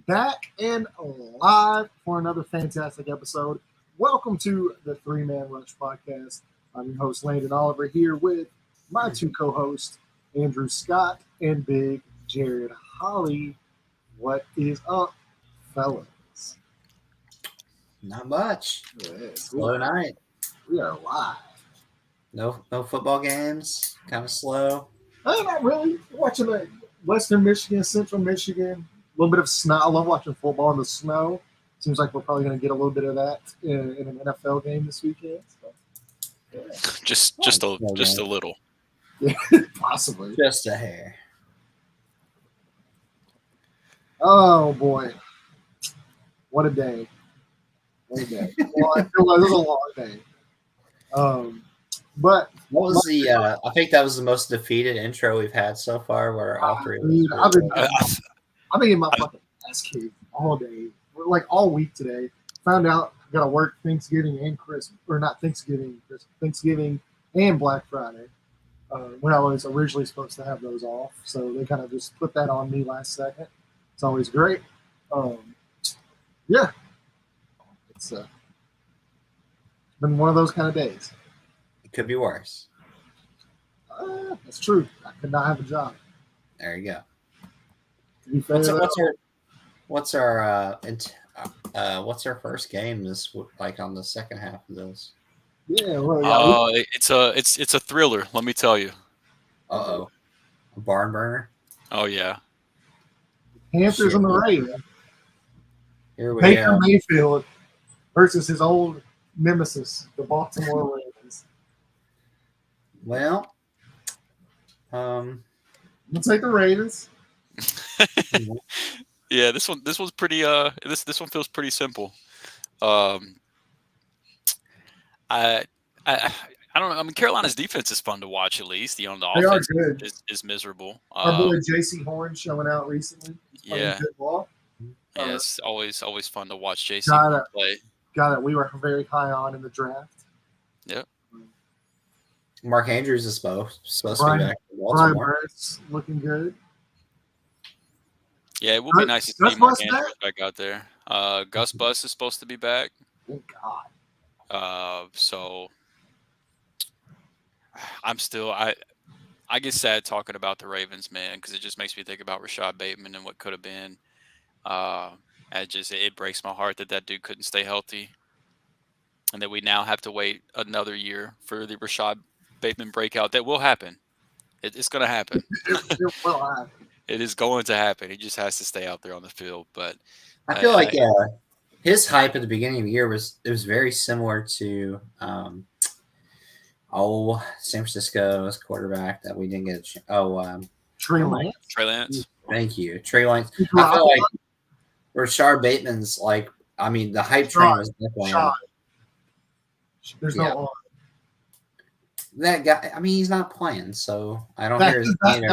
back and live for another fantastic episode. Welcome to the Three Man Rush podcast. I'm your host, Landon Oliver, here with my two co-hosts, Andrew Scott and Big Jared Holly. What is up, fellas? Not much. Yes, Slow night. We are live. No football games. Kind of slow. Not really. Watching the Western Michigan, Central Michigan, a little bit of snow. I love watching football in the snow. Seems like we're probably going to get a little bit of that in an NFL game this weekend. So, yeah. Just a little. Yeah, possibly. Just a hair. Oh boy, what a day! What a day! Well, I feel like it was a long day. But what was the? I think that was the most defeated intro we've had so far. Where all three of us. I've been in my fucking ass kicked all day, like all week today. Found out I got to work Thanksgiving and Christmas, or not Thanksgiving, Thanksgiving and Black Friday. When I was originally supposed to have those off, so they kind of just put that on me last second. It's always great. Yeah, it's been one of those kind of days. It could be worse. That's true. I could not have a job. There you go. To be fair, what's our first game this like on the second half of this? Yeah, well, it's a thriller. Let me tell you. A barn burner. Oh yeah. Panthers and the Ravens. Here we Baker go. Mayfield versus his old nemesis, the Baltimore Ravens. Well, we'll take the Ravens. Yeah, this one's pretty. This one feels pretty simple. I don't know. I mean, Carolina's defense is fun to watch. At least the offense is miserable. Our boy J.C. Horn showing out recently. Yeah. Good ball. Yeah, it's always fun to watch J.C. play. Guy that we were very high on in the draft. Yep. Mark Andrews is supposed to be back in Brian Baltimore. Burns looking good. Yeah, it would be nice to see Mark Andrews back out there. Gus Bus is supposed to be back. Thank God. So I'm still I get sad talking about the Ravens, man, because it just makes me think about Rashad Bateman and what could have been. It breaks my heart that dude couldn't stay healthy, and that we now have to wait another year for the Rashad Bateman breakout. That will happen. It's going to happen. It will happen. It is going to happen. He just has to stay out there on the field. But I feel like his hype at the beginning of the year was very similar to San Francisco's quarterback that we didn't get a chance. Trey Lance. Trey Lance. Thank you, Trey Lance. I feel like Rashard Bateman's the hype train was definitely on. There's no on. That guy. I mean, he's not playing, so I don't hear his name.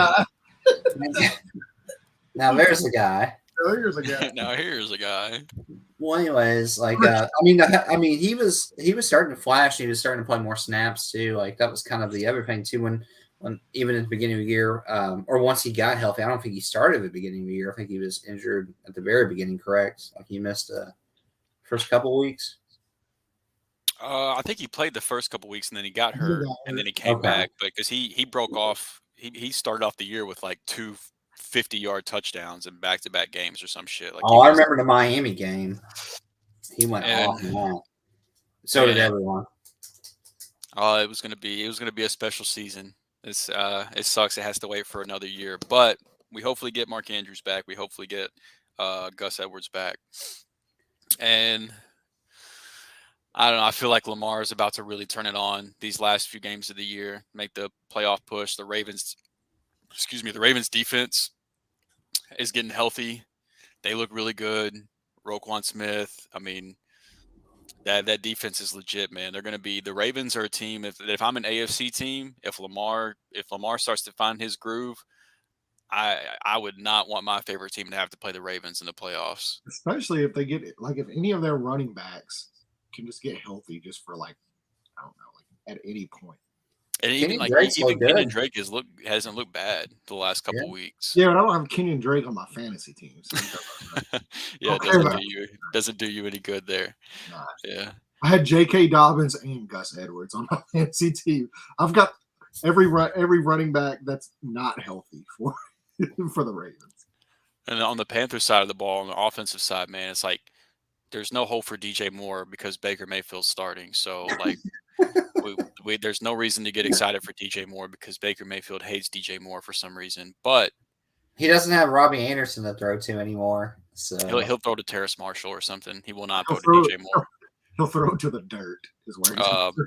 Now there's the guy. Here's a guy. Now here's a guy. Well, anyways, he was starting to flash. He was starting to play more snaps too. Like that was kind of the other thing too. When even at the beginning of the year, or once he got healthy, I don't think he started at the beginning of the year. I think he was injured at the very beginning. Correct? Like he missed the first couple of weeks. I think he played the first couple weeks and then he got hurt and then he came back. But because he broke off, he started off the year with like 2 50-yard touchdowns in back-to-back games or some shit. Like I remember the Miami game. He went off and on. So did everyone. It was gonna be a special season. It sucks. It has to wait for another year, but we hopefully get Mark Andrews back. We hopefully get Gus Edwards back, and I don't know. I feel like Lamar is about to really turn it on these last few games of the year, make the playoff push. The Ravens defense is getting healthy. They look really good. Roquan Smith. I mean, that defense is legit, man. They're going to be – the Ravens are a team. If I'm an AFC team, if Lamar starts to find his groove, I would not want my favorite team to have to play the Ravens in the playoffs. Especially if they get – like if any of their running backs can just get healthy just for like, I don't know, like at any point. And even Kenyon Drake hasn't looked bad the last couple weeks. Yeah, but I don't have Kenyon Drake on my fantasy team. So Yeah, it doesn't do you any good there. Nah. Yeah. I had J.K. Dobbins and Gus Edwards on my fantasy team. I've got every running back that's not healthy for the Ravens. And on the Panthers side of the ball, on the offensive side, man, it's like there's no hope for DJ Moore because Baker Mayfield's starting. So like there's no reason to get excited for DJ Moore because Baker Mayfield hates DJ Moore for some reason. But he doesn't have Robbie Anderson to throw to anymore. So he'll throw to Terrace Marshall or something. He will not throw to DJ Moore. He'll throw it to the dirt. Is where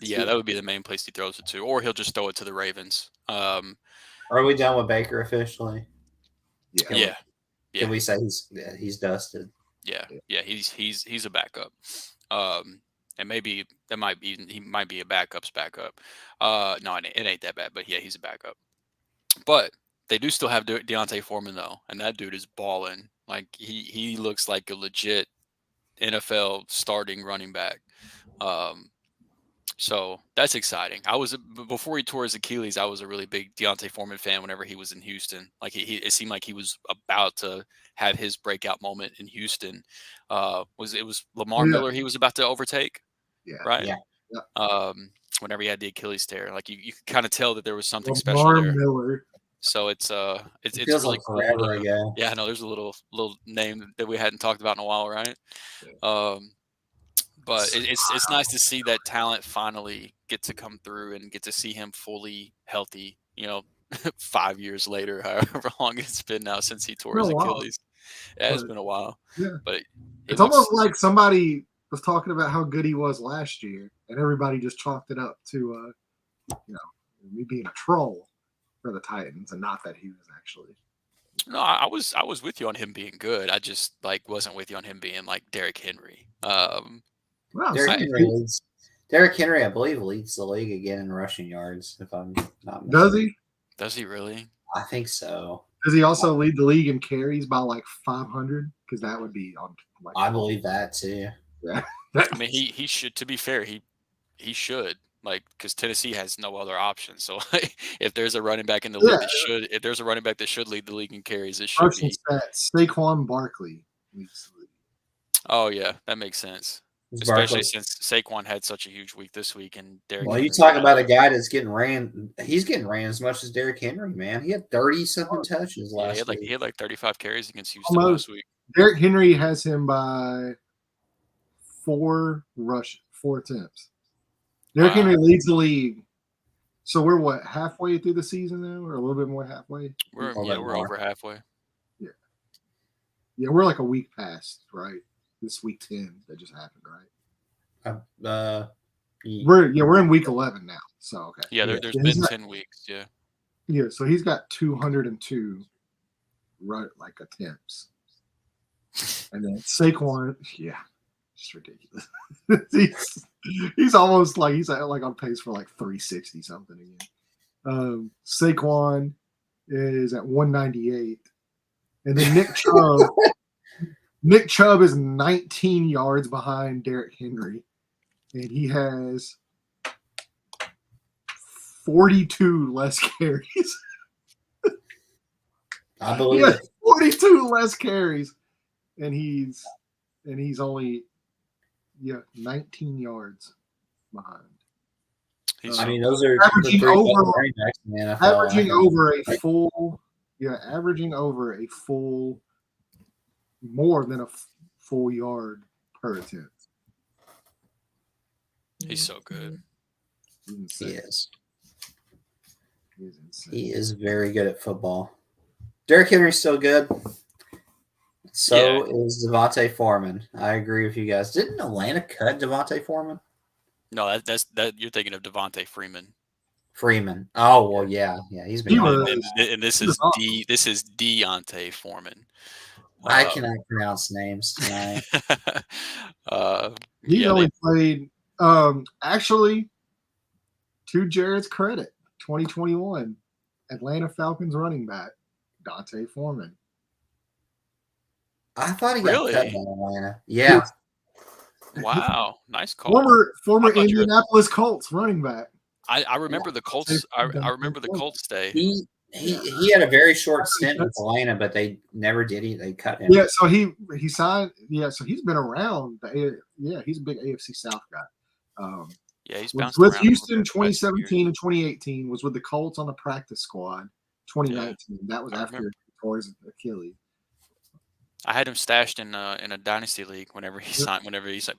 yeah, that would be the main place he throws it to, or he'll just throw it to the Ravens. Are we done with Baker officially? Yeah. Can we say he's dusted? Yeah. He's a backup. And maybe he might be a backup's backup. No, it ain't that bad, but yeah, he's a backup. But they do still have Deontay Foreman though, and that dude is balling. Like he looks like a legit NFL starting running back. So that's exciting. Before he tore his Achilles, I was a really big Deontay Foreman fan whenever he was in Houston. Like it seemed like he was about to have his breakout moment in Houston. It was Lamar Miller he was about to overtake? Yeah. Right? Yeah. Whenever he had the Achilles tear. Like you could kind of tell that there was something Lamar special there. Miller. So it's feels really like cool forever ago. Yeah, I know there's a little name that we hadn't talked about in a while, right? Yeah. But it's nice to see that talent finally get to come through and get to see him fully healthy. 5 years later, however long it's been now since he tore his Achilles. Yeah, it's been a while. Yeah, but it's almost like somebody was talking about how good he was last year, and everybody just chalked it up to me being a troll for the Titans, and not that he was actually. No, I was with you on him being good. I just wasn't with you on him being like Derrick Henry. Derrick Henry, I believe, leads the league again in rushing yards. If I'm not mistaken. Does he? Does he really? I think so. Does he also lead the league in carries by like 500? Because that would be on. I believe that too. Yeah. I mean, he should. To be fair, he should. Because Tennessee has no other option. So if there's a running back in the league if there's a running back that should lead the league in carries, it should be Saquon Barkley leads the league. Oh yeah, that makes sense. Especially since Saquon had such a huge week this week, and Derrick. Well, you talk about a guy that's getting ran. He's getting ran as much as Derrick Henry, man. He had 30-something touches last week. He had 35 carries against Houston last week. Derrick Henry has him by 4 attempts. Derrick Henry leads the league. So we're halfway through the season now, or a little bit more halfway? We're over halfway. Yeah. Yeah, we're like a week past, right? This week 10 that just happened, right? We're in week 11 now. So okay. Yeah, there's been 10 weeks. Yeah. Yeah, so he's got 202 attempts. And then Saquon, it's ridiculous. he's almost he's on pace for 360 something again. Saquon is at 198, and then Nick Chubb is 19 yards behind Derrick Henry, and he has 42 less carries. I believe it. 42 less carries, and he's only 19 yards behind. Those are averaging over a full more than a full yard per attempt. He's so good. He is. He's insane. He is very good at football. Derrick Henry's still good. So is Devontae Foreman. I agree with you guys. Didn't Atlanta cut Devontae Foreman? No, that's you're thinking of Devontae Freeman. Freeman. Oh well, yeah. He's been. And this is Deontay Foreman. I cannot pronounce names tonight. He only played. Actually, to Jared's credit, 2021 Atlanta Falcons running back Deontay Foreman. I thought he got cut by Atlanta. Yeah. Wow, nice call. Former Indianapolis Colts running back. I remember the Colts. I remember the Colts day. He had a very short stint with Atlanta, but they never did he. They cut him. Yeah, so he signed. Yeah, so he's been around. He's a big AFC South guy. He's was bounced with around Houston the past few 2017 and 2018. Was with the Colts on the practice squad. 2019. That was after he tore his Achilles. I had him stashed in a dynasty league whenever he signed. Whenever he was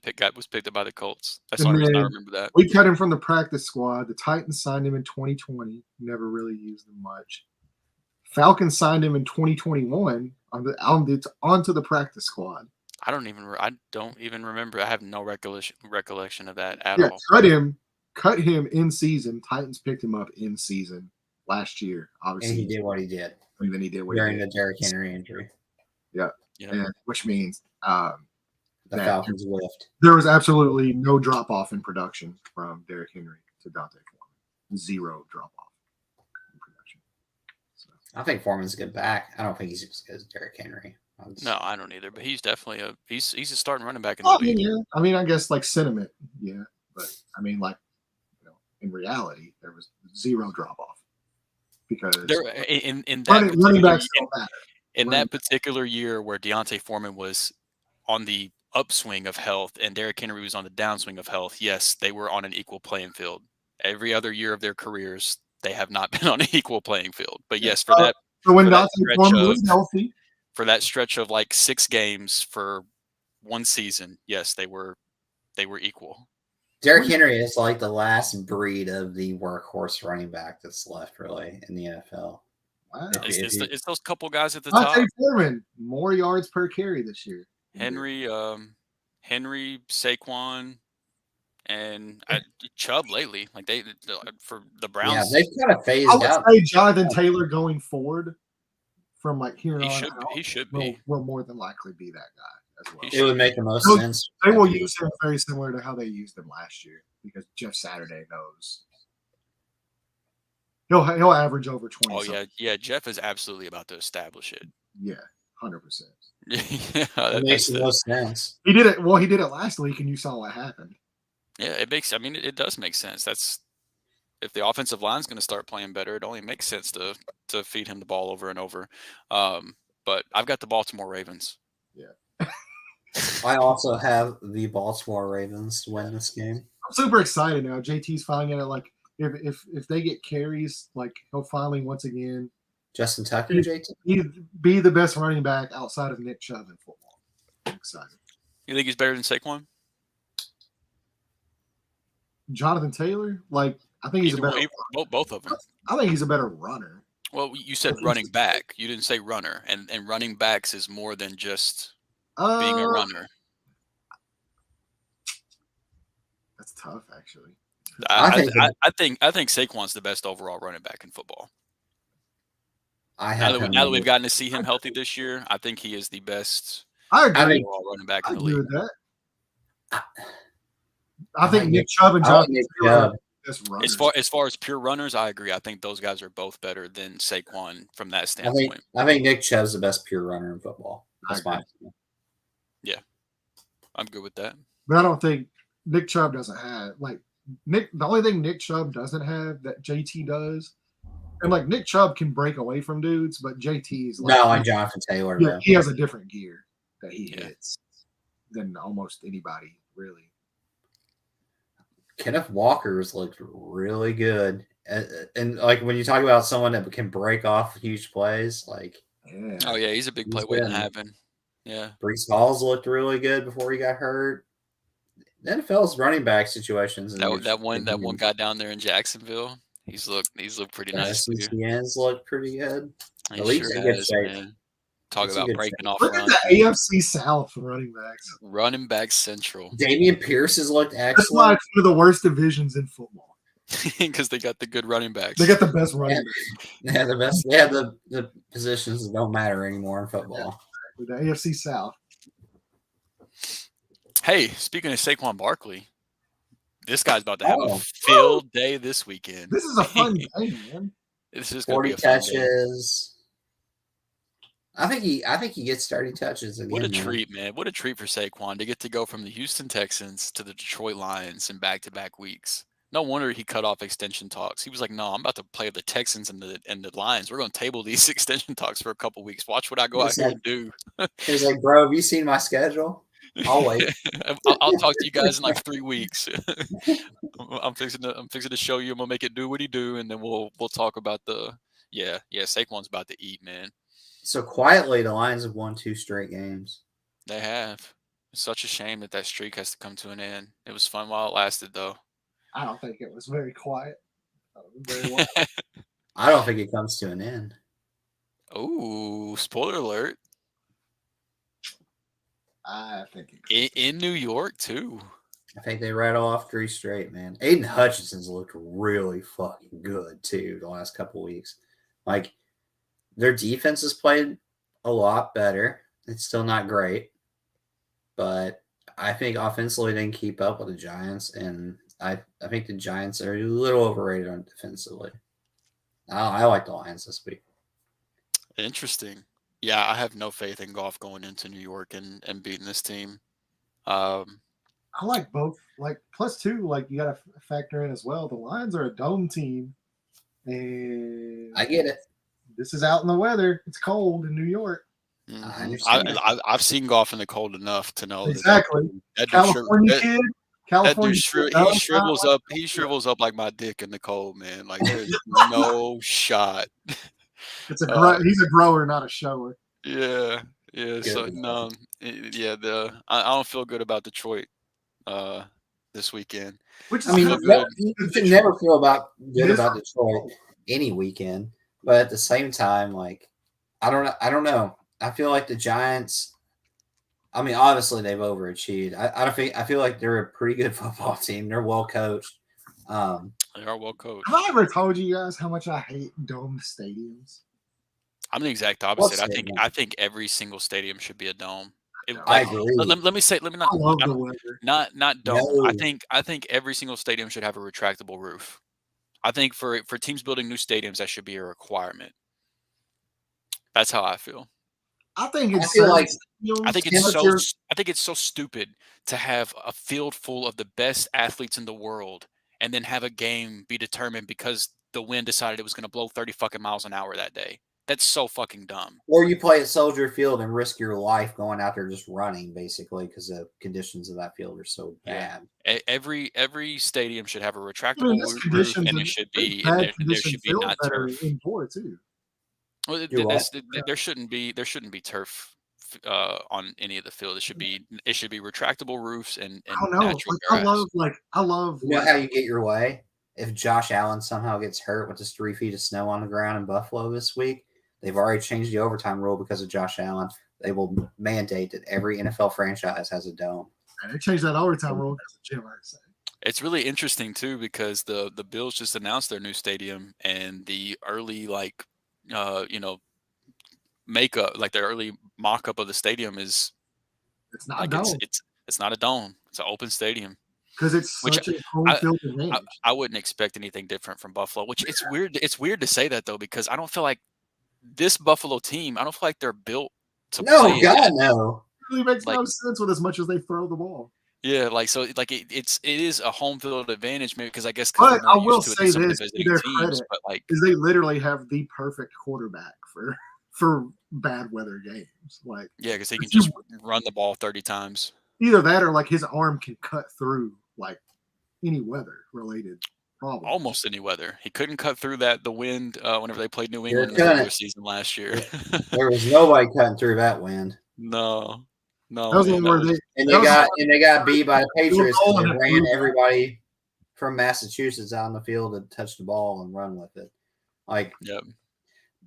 picked up by the Colts. That's the only reason I remember that. We cut him from the practice squad. The Titans signed him in 2020. Never really used him much. Falcons signed him in 2021 onto the practice squad. I don't even remember. I have no recollection of that at all. Cut him in season. Titans picked him up in season last year. Obviously, and he did what he did. And then he did what during he did. the Derrick Henry injury. Yeah. And which means the Falcons lift. There was absolutely no drop off in production from Derrick Henry to Dante Foreman. Zero drop off in production. So. I think Foreman's a good back. I don't think he's as good as Derrick Henry. No, I don't either. But he's definitely he's a starting running back in the league. Yeah. I mean, I guess like sentiment, yeah, but I mean, like in reality, there was zero drop off because in that running backs don't matter. In that particular year where Deontay Foreman was on the upswing of health and Derrick Henry was on the downswing of health, yes, they were on an equal playing field. Every other year of their careers, they have not been on an equal playing field. But yes, for that, so when Deontay Foreman was healthy, for that stretch of like 6 games for one season, yes, they were equal. Derrick Henry is like the last breed of the workhorse running back that's left, really, in the NFL. Wow. It's those couple guys at the top. Foreman, more yards per carry this year. Henry, Saquon, and Chubb lately. Like for the Browns. Yeah, they've kind of phased out. I would say Jonathan Taylor going forward from like here on out. He should be. Will more than likely be that guy as well. It would make the most sense. They will use him very similar to how they used him last year because Jeff Saturday knows. He'll average over 20. Oh yeah. Jeff is absolutely about to establish it. Yeah, 100%. Yeah, that makes the most sense. He did it. Well, he did it last week, and you saw what happened. Yeah, it makes. I mean, it does make sense. That's if the offensive line's going to start playing better, it only makes sense to feed him the ball over and over. But I've got the Baltimore Ravens. Yeah. I also have the Baltimore Ravens to win this game. I'm super excited now. JT's finally gonna like. If they get carries, like he'll finally once again Justin Tucker, JT, be the best running back outside of Nick Chubb in football. I'm excited. You think he's better than Saquon? Jonathan Taylor, like I think he's both of them. I think he's a better runner. Well, you said running back. You didn't say runner, and running backs is more than just being a runner. That's tough, actually. I think Saquon's the best overall running back in football. Now that we've gotten to see him healthy this year, I think he is the best overall running back in the league. With that. I think Nick Chubb and Jonathan Taylor. As far as pure runners, I agree. I think those guys are both better than Saquon from that standpoint. I think Nick Chubb's the best pure runner in football. That's my opinion. Yeah, I'm good with that. But I don't think Nick Chubb doesn't have the only thing Nick Chubb doesn't have that JT does, and like Nick Chubb can break away from dudes, but JT is like Jonathan Taylor. Yeah, he has a different gear that he hits than almost anybody really. Kenneth Walker's looked really good, and like when you talk about someone that can break off huge plays, like oh yeah, he's a big play waiting to happen. Yeah, Brees Hall's looked really good before he got hurt. The NFL's running back situations. That one guy down there in Jacksonville, he's looked pretty nice. Etienne's looked pretty good. He sure has, man. Talk about breaking off. Look at the AFC South running backs. Running back central. Damian Pierce has looked excellent. That's why it's one of the worst divisions in football. Because they got the good running backs. They got the best running backs. They have the best. They have the positions that don't matter anymore in football. The AFC South. Hey, speaking of Saquon Barkley, this guy's about to have a field day this weekend. This is a fun game, man. This is 40 touches. I think he gets 30 touches again. What a treat, man. What a treat for Saquon to get to go from the Houston Texans to the Detroit Lions in back-to-back weeks. No wonder he cut off extension talks. He was like, "No, I'm about to play the Texans and the Lions. We're going to table these extension talks for a couple weeks. Watch what I go out here and do." He was like, "Bro, have you seen my schedule? I'll wait." I'll talk to you guys in like 3 weeks. I'm fixing to show you. I'm gonna make it do what he do, and then we'll talk about the Saquon's about to eat, man. So quietly, the Lions have won 2 straight games. They have. It's such a shame that streak has to come to an end. It was fun while it lasted, though. I don't think it was very quiet. Very well. I don't think it comes to an end. Oh, spoiler alert! I think in New York too. I think they rattle off 3 straight, man. Aiden Hutchinson's looked really fucking good too the last couple weeks. Like their defense has played a lot better. It's still not great, but I think offensively they can keep up with the Giants, and I think the Giants are a little overrated on defensively. I like the Lions this week. Interesting. Yeah, I have no faith in Goff going into New York and beating this team. I like both. Like +2, like you got to factor in as well. The Lions are a dome team, and I get it. This is out in the weather. It's cold in New York. Mm-hmm. I've seen Goff in the cold enough to know exactly. That California kid. California he shrivels up. He shrivels up like my dick in the cold, man. Like there's no shot. It's he's a grower, not a shower. Yeah. So no, I don't feel good about Detroit this weekend. Which I mean, you can never feel good about Detroit any weekend, but at the same time, like I don't know. I feel like the Giants. I mean, obviously they've overachieved. I feel like they're a pretty good football team. They're well coached. They are well coached. Have I ever told you guys how much I hate domed stadiums? I'm the exact opposite. I think every single stadium should be a dome. I agree. Let me not. I love the weather. Not dome. No. I think every single stadium should have a retractable roof. I think for teams building new stadiums, that should be a requirement. That's how I feel. I think it's so stupid to have a field full of the best athletes in the world and then have a game be determined because the wind decided it was going to blow 30 fucking miles an hour that day. That's so fucking dumb. Or you play at Soldier Field and risk your life going out there just running, basically, because the conditions of that field are so bad. Every stadium should have a retractable roof, and it should be there should be not turf. Indoor too. Well, there shouldn't be turf on any of the field. It should be retractable roofs and natural grass. I love. You know how you get your way? If Josh Allen somehow gets hurt with just 3 feet of snow on the ground in Buffalo this week, they've already changed the overtime rule because of Josh Allen. They will mandate that every NFL franchise has a dome. They changed that overtime rule because of Jim Irsay. It's really interesting too because the Bills just announced their new stadium and the early makeup, like the early mock-up of the stadium is it's not a dome. It's not a dome. It's an open stadium. Because it's such a home field advantage. I wouldn't expect anything different from Buffalo, which it's weird. It's weird to say that though, because I don't feel like this Buffalo team. I don't feel like they're built to play. No. It really makes no sense with as much as they throw the ball. Yeah, it is a home field advantage, maybe because I guess. But I will say this: to their credit, is they literally have the perfect quarterback for bad weather games. Because he can just run the ball 30 times. Either that, or his arm can cut through any weather related problem. Almost any weather. He couldn't cut through the wind whenever they played New England in the regular season last year. There was nobody cutting through that wind. No. They got beat by the Patriots and they ran everybody from Massachusetts out on the field to touch the ball and run with it.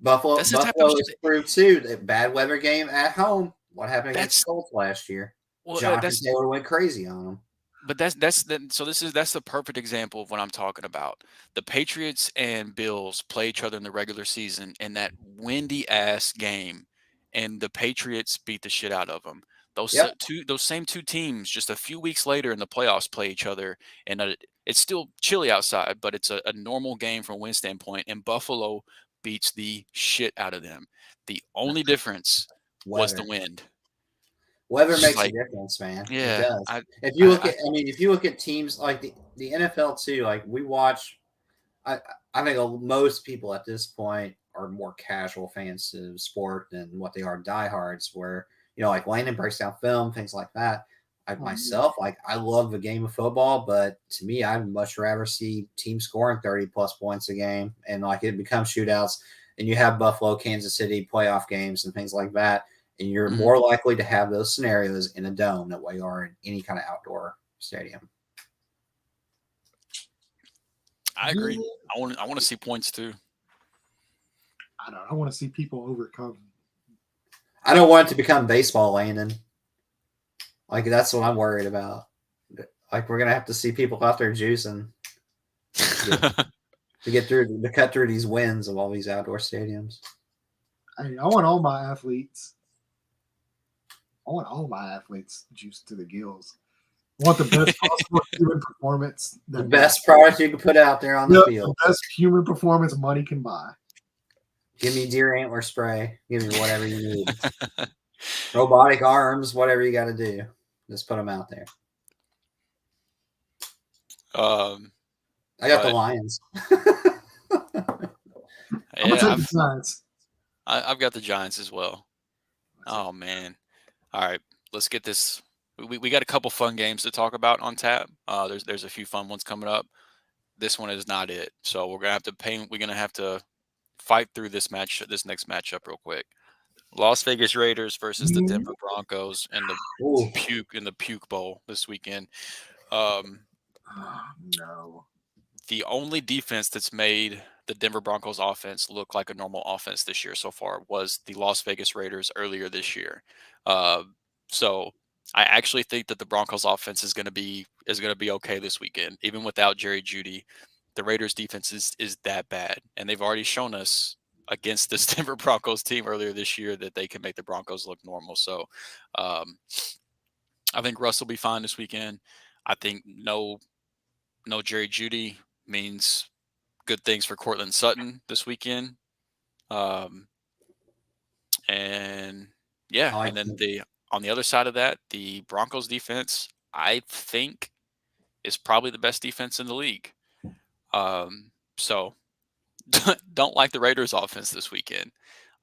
Buffalo is proved too. That bad weather game at home. What happened against the Colts last year? Well, Jonathan Taylor went crazy on them. But that's the perfect example of what I'm talking about. The Patriots and Bills play each other in the regular season in that windy ass game, and the Patriots beat the shit out of them. Those same two teams just a few weeks later in the playoffs play each other, and it's still chilly outside, but it's a normal game from a win standpoint, and Buffalo beats the shit out of them. The only difference was the wind. Weather It's makes like, a difference, man. It yeah, does. I, If you look I, at, I mean, if you look at teams like the NFL too, like we watch. I I think most people at this point are more casual fans to sport than what they are diehards. Where like Landon breaks down film, things like that. I myself, like I love the game of football, but to me, I'd much rather see teams scoring 30+ points a game, and like it becomes shootouts, and you have Buffalo, Kansas City playoff games and things like that, and you're Mhm. more likely to have those scenarios in a dome than what you are in any kind of outdoor stadium. I agree. I want to see points too. I don't know. I want to see people overcome. I don't want it to become baseball, Landon. Like that's what I'm worried about. Like we're gonna have to see people out there juicing to cut through these wins of all these outdoor stadiums. Hey, I want all my athletes. I want all my athletes juiced to the gills. I want the best possible human performance. The best product you can put out there on the field. The best human performance money can buy. Give me deer antler spray. Give me whatever you need. Robotic arms, whatever you got to do. Just put them out there. I got the Lions. I've got the Giants as well. Oh man! All right, let's get this. We got a couple fun games to talk about on tap. There's a few fun ones coming up. This one is not it. So we're gonna have to fight through this next matchup real quick. Las Vegas Raiders versus the Denver Broncos in the puke bowl this weekend. No. The only defense that's made the Denver Broncos offense look like a normal offense this year so far was the Las Vegas Raiders earlier this year. So I actually think that the Broncos offense is going to be okay this weekend, even without Jerry Jeudy. The Raiders defense is that bad, and they've already shown us against this Denver Broncos team earlier this year that they can make the Broncos look normal. So I think Russ will be fine this weekend. I think no Jerry Jeudy means good things for Cortland Sutton this weekend. And yeah, and then on the other side of that, the Broncos defense, I think, is probably the best defense in the league. So don't like the Raiders offense this weekend.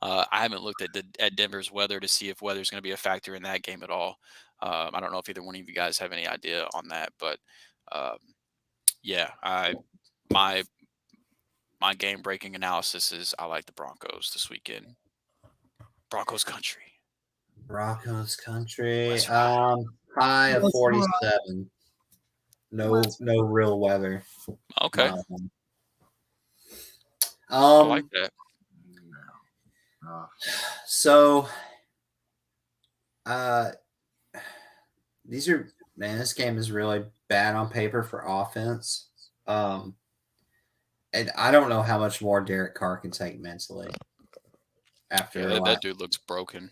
I haven't looked at Denver's weather to see if weather's going to be a factor in that game at all. I don't know if either one of you guys have any idea on that, but yeah, my game breaking analysis is I like the Broncos this weekend. Broncos country. High of 47. No real weather. Okay. I like that. So this game is really bad on paper for offense. And I don't know how much more Derek Carr can take mentally. After that dude looks broken.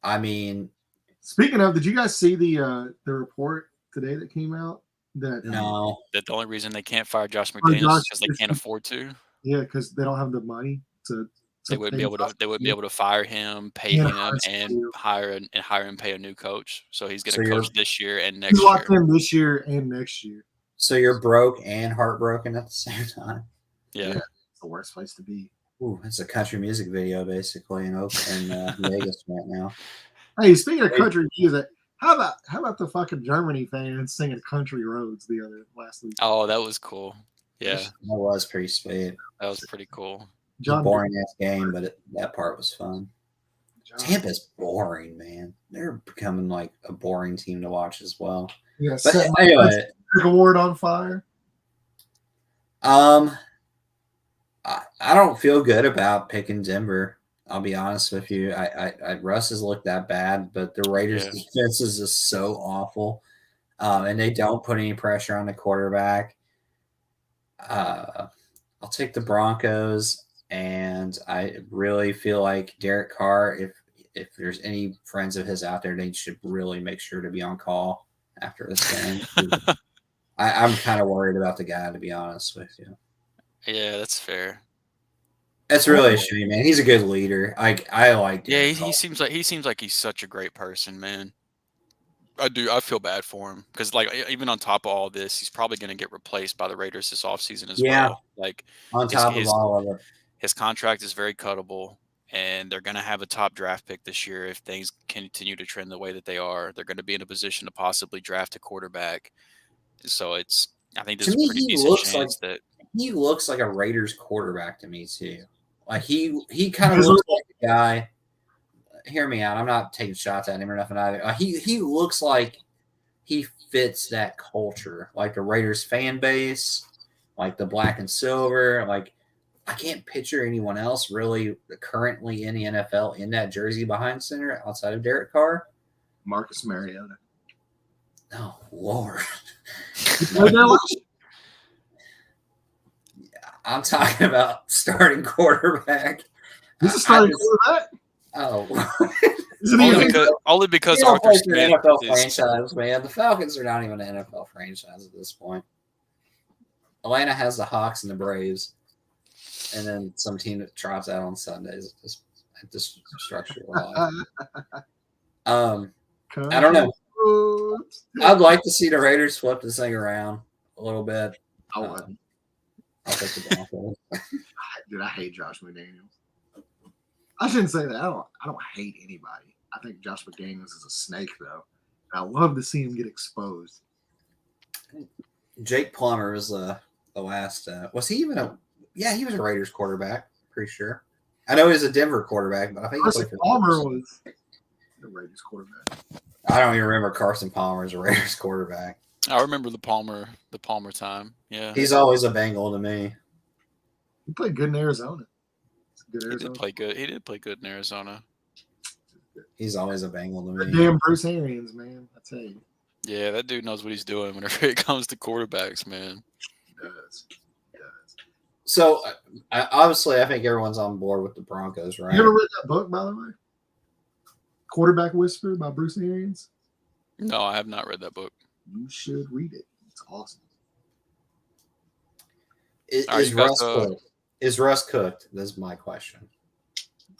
I mean, speaking of, did you guys see the report today that came out? That the only reason they can't fire Josh McDaniels is because they can't afford to. Yeah, because they don't have the money to. They wouldn't be able to fire him, pay him, and hire and pay a new coach. So he's going to coach this year and next year. Lock him this year and next year. So you're broke and heartbroken at the same time. Yeah, it's the worst place to be. Ooh, it's a country music video basically in Vegas right now. Hey, speaking of country music, how about the fucking Germany fans singing "Country Roads" last week? Oh, that was cool. Yeah, that was pretty sweet. That was pretty cool. Boring ass game, but that part was fun. Tampa's boring, man. They're becoming like a boring team to watch as well. Yeah, but anyway, award on fire. I don't feel good about picking Denver. I'll be honest with you. Russ has looked that bad, but the Raiders' defense is just so awful, and they don't put any pressure on the quarterback. I'll take the Broncos, and I really feel like Derek Carr. If there's any friends of his out there, they should really make sure to be on call after this game. I'm kind of worried about the guy, to be honest with you. Yeah, that's fair. That's really a shame, man. He's a good leader. I like. Yeah, he seems like he's such a great person, man. I do. I feel bad for him because, like, even on top of all this, he's probably going to get replaced by the Raiders this offseason as well. Like, on top of all of it, his contract is very cuttable, and they're going to have a top draft pick this year if things continue to trend the way that they are. They're going to be in a position to possibly draft a quarterback. So I think this is a pretty decent chance that he looks like a Raiders quarterback to me too. Like he kind of looks like a guy. Hear me out. I'm not taking shots at him or nothing either. He looks like he fits that culture, like the Raiders fan base, like the black and silver. Like I can't picture anyone else really currently in the NFL in that jersey behind center outside of Derek Carr. Marcus Mariota. Oh Lord. I'm talking about starting quarterback. He's a starting quarterback. Oh, only because Arthur Smith NFL franchise, man. The Falcons are not even an NFL franchise at this point. Atlanta has the Hawks and the Braves, and then some team that trots out on Sundays at this structural life. I don't know. I'd like to see the Raiders flip this thing around a little bit. I'll take the Broncos. Dude, I hate Josh McDaniels. I shouldn't say that. I don't hate anybody. I think Josh McDaniels is a snake, though. And I love to see him get exposed. Jake Plummer was the last. Was he even a? Yeah, he was a Raiders quarterback. Pretty sure. I know he was a Denver quarterback, but I think Carson Palmer was the Raiders quarterback. I don't even remember Carson Palmer as a Raiders quarterback. I remember the Palmer time. Yeah, he's always a Bengal to me. He played good in Arizona. He did play good. He did play good in Arizona. He's always a Bengal to me. Damn Bruce Arians, man. I tell you. Yeah, that dude knows what he's doing whenever it comes to quarterbacks, man. He does. So, obviously, I think everyone's on board with the Broncos, right? You ever read that book, by the way? Quarterback Whisper by Bruce Arians? No, I have not read that book. You should read it. It's awesome. Is Russ cooked? That's my question.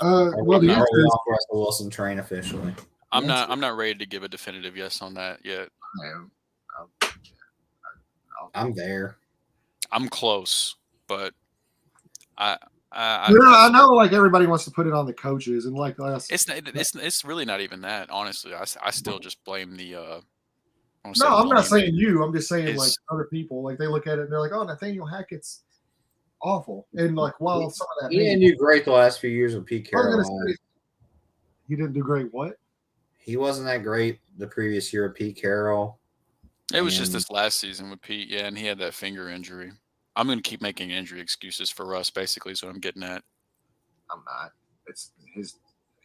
Well, the answer is off Russell Wilson train officially. I'm not ready to give a definitive yes on that yet. I'm there. I'm close, but I know like everybody wants to put it on the coaches and like us. It's really not even that. Honestly, I still just blame the. No, I'm not saying you. I'm just saying like other people. Like they look at it and they're like, "Oh, Nathaniel Hackett's awful," and like while some of that he didn't do great the last few years with Pete Carroll. He didn't do great. What? He wasn't that great the previous year with Pete Carroll. It was just this last season with Pete, yeah, and he had that finger injury. I'm going to keep making injury excuses for Russ, basically, is what I'm getting at. I'm not. It's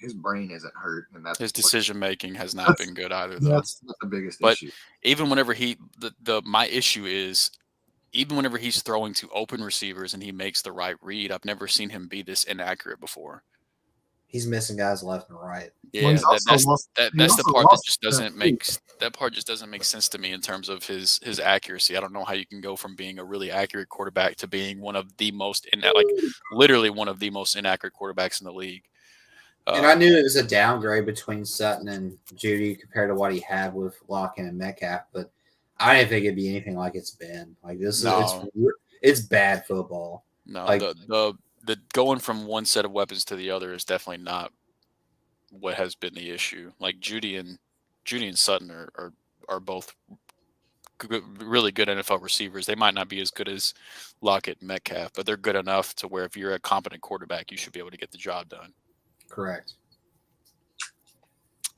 his brain isn't hurt, and that's his decision making has not been good either. Though. That's the biggest issue. But even whenever my issue is, even whenever he's throwing to open receivers and he makes the right read, I've never seen him be this inaccurate before. He's missing guys left and right. Yeah, that's the part that just doesn't make sense to me in terms of his accuracy. I don't know how you can go from being a really accurate quarterback to being one of the most literally one of the most inaccurate quarterbacks in the league. And I knew it was a downgrade between Sutton and Judy compared to what he had with Lockett and Metcalf, but I didn't think it'd be anything like it's been. Like this, it's bad football. No, like, the going from one set of weapons to the other is definitely not what has been the issue. Like Judy and Sutton are both really good NFL receivers. They might not be as good as Lockett and Metcalf, but they're good enough to where if you're a competent quarterback, you should be able to get the job done. Correct.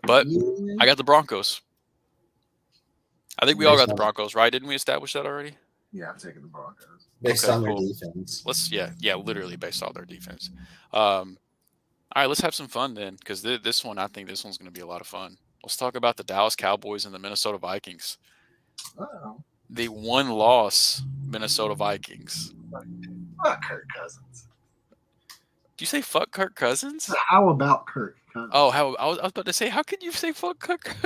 But I got the Broncos. I think we all got the Broncos, right? Didn't we establish that already? Yeah, I'm taking the Broncos. Based on their defense. Literally based on their defense. All right, let's have some fun then, because I think this one's going to be a lot of fun. Let's talk about the Dallas Cowboys and the Minnesota Vikings. Uh-oh. The one-loss Minnesota Vikings. Fuck Kirk Cousins. Did you say fuck Kirk Cousins? How about Kirk Oh, how I was about to say, how could you say fuck Kirk?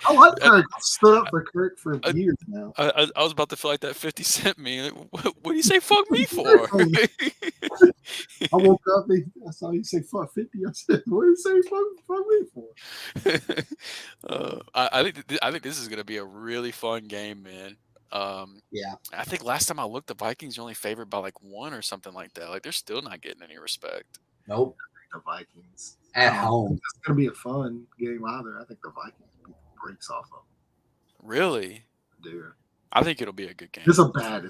I like Kirk. I stood up for Kirk for years now. I was about to feel like that 50 Cent meme. What do you say fuck me for? I woke up, I saw you say fuck 50. I said, what do you say fuck me for? I think this is gonna be a really fun game, man. Yeah. I think last time I looked, the Vikings are only favored by like 1 or something like that. Like they're still not getting any respect. Nope. The Vikings At I don't home. think it's gonna be a fun game either. I think the Vikings beat the brakes off of Really? dude. I think it'll be a good game. It's a bad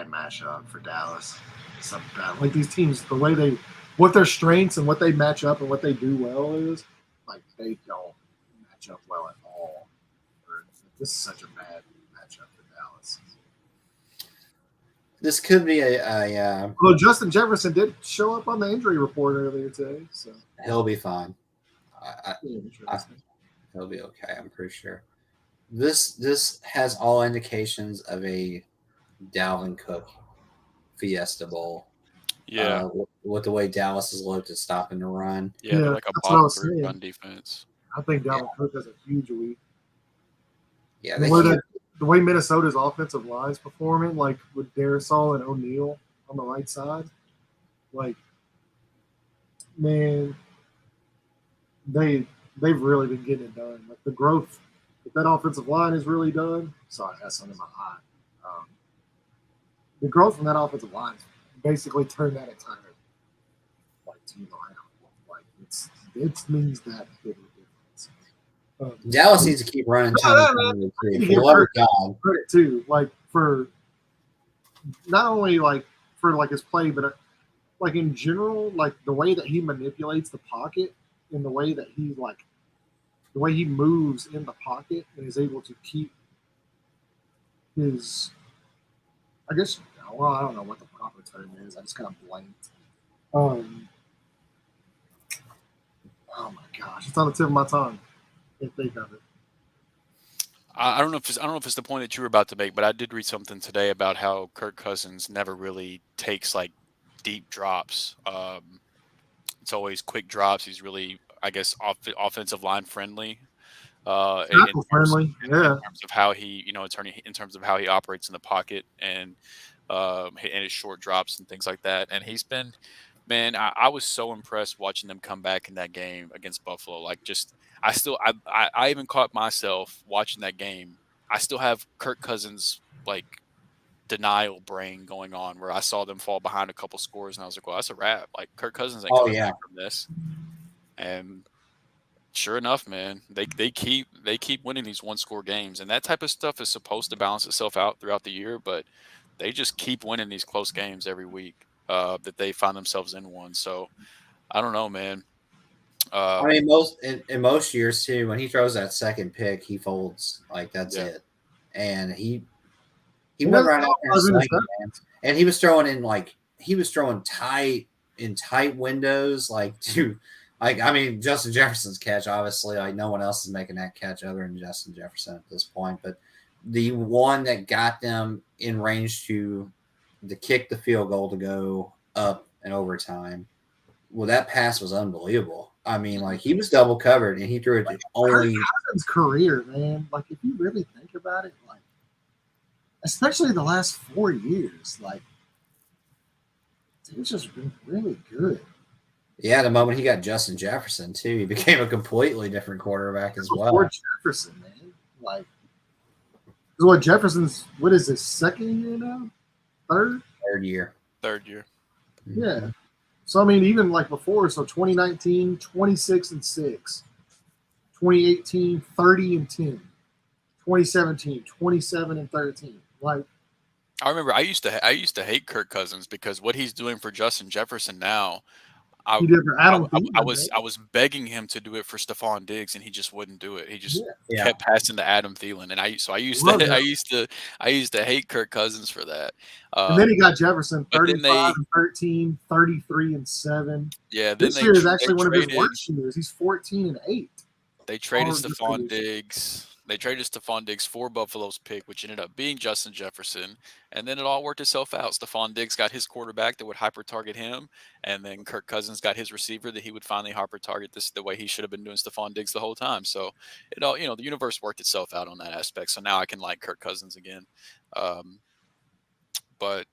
matchup for Dallas. It's a bad, like these teams, the way what their strengths and what they match up and what they do well is, like they don't match up well at all. This is such a bad matchup for Dallas. This could be a Well, Justin Jefferson did show up on the injury report earlier today, so he'll be fine. He'll be okay. I'm pretty sure. This has all indications of a Dalvin Cook Fiesta Bowl. Yeah. With the way Dallas is looked at stopping the run. Yeah, they're like a bottom 3 run defense. I think Dalvin Cook has a huge week. Yeah, the way Minnesota's offensive line's performing, like with Darisaw and O'Neal on the right side, like man, they've really been getting it done. Like the growth, if that offensive line is really done. Sorry, I got something in my eye. The growth from that offensive line basically turned that entire team around. Like it means that big a difference. Dallas needs to keep running. Credit too, like for not only like for like his play, but like in general, like the way that he manipulates the pocket and the way that he moves in the pocket and is able to keep his, I guess, well, I don't know what the proper term is. I just kind of blanked. Oh my gosh, it's on the tip of my tongue. Can't think of it. I don't know if it's the point that you were about to make, but I did read something today about how Kirk Cousins never really takes like deep drops. It's always quick drops. He's really, I guess, offensive line friendly. In terms of how he, in terms of how he operates in the pocket and his short drops and things like that. And he's been, man, I was so impressed watching them come back in that game against Buffalo. Like, just I even caught myself watching that game. I still have Kirk Cousins like denial brain going on, where I saw them fall behind a couple scores and I was like, well, that's a wrap. Like Kirk Cousins ain't coming back from this. And sure enough, man, they keep winning these 1-score games, and that type of stuff is supposed to balance itself out throughout the year, but they just keep winning these close games every week that they find themselves in one. So I don't know, man. I mean, in most years too, when he throws that second pick, he folds. Like that's it. And he went right out there and slinging, man. And he was throwing tight windows, Justin Jefferson's catch, obviously, like no one else is making that catch other than Justin Jefferson at this point. But the one that got them in range to kick the field goal to go up in overtime, well, that pass was unbelievable. I mean, like he was double covered and he threw it only his career, man. Like if you really think about it, like especially the last 4 years, like he's just been really good. Yeah, the moment he got Justin Jefferson too, he became a completely different quarterback as well. Before Jefferson, man, like what Jefferson's what is his second year now? Third year. Yeah. So, I mean, even like before, so 2019, 26-6, 2018, 30-10, 2017, 27-13. Like, I remember I used to hate Kirk Cousins because what he's doing for Justin Jefferson now, I was begging him to do it for Stephon Diggs, and he just wouldn't do it. He just kept passing to Adam Thielen, and I used to hate Kirk Cousins for that. And then he got Jefferson 35-13, 33-7. Yeah, this year is actually one of his worst years. He's 14-8. They traded Stephon Diggs. They traded Stephon Diggs for Buffalo's pick, which ended up being Justin Jefferson. And then it all worked itself out. Stephon Diggs got his quarterback that would hyper target him. And then Kirk Cousins got his receiver that he would finally hyper target this the way he should have been doing Stephon Diggs the whole time. So it all, the universe worked itself out on that aspect. So now I can like Kirk Cousins again. But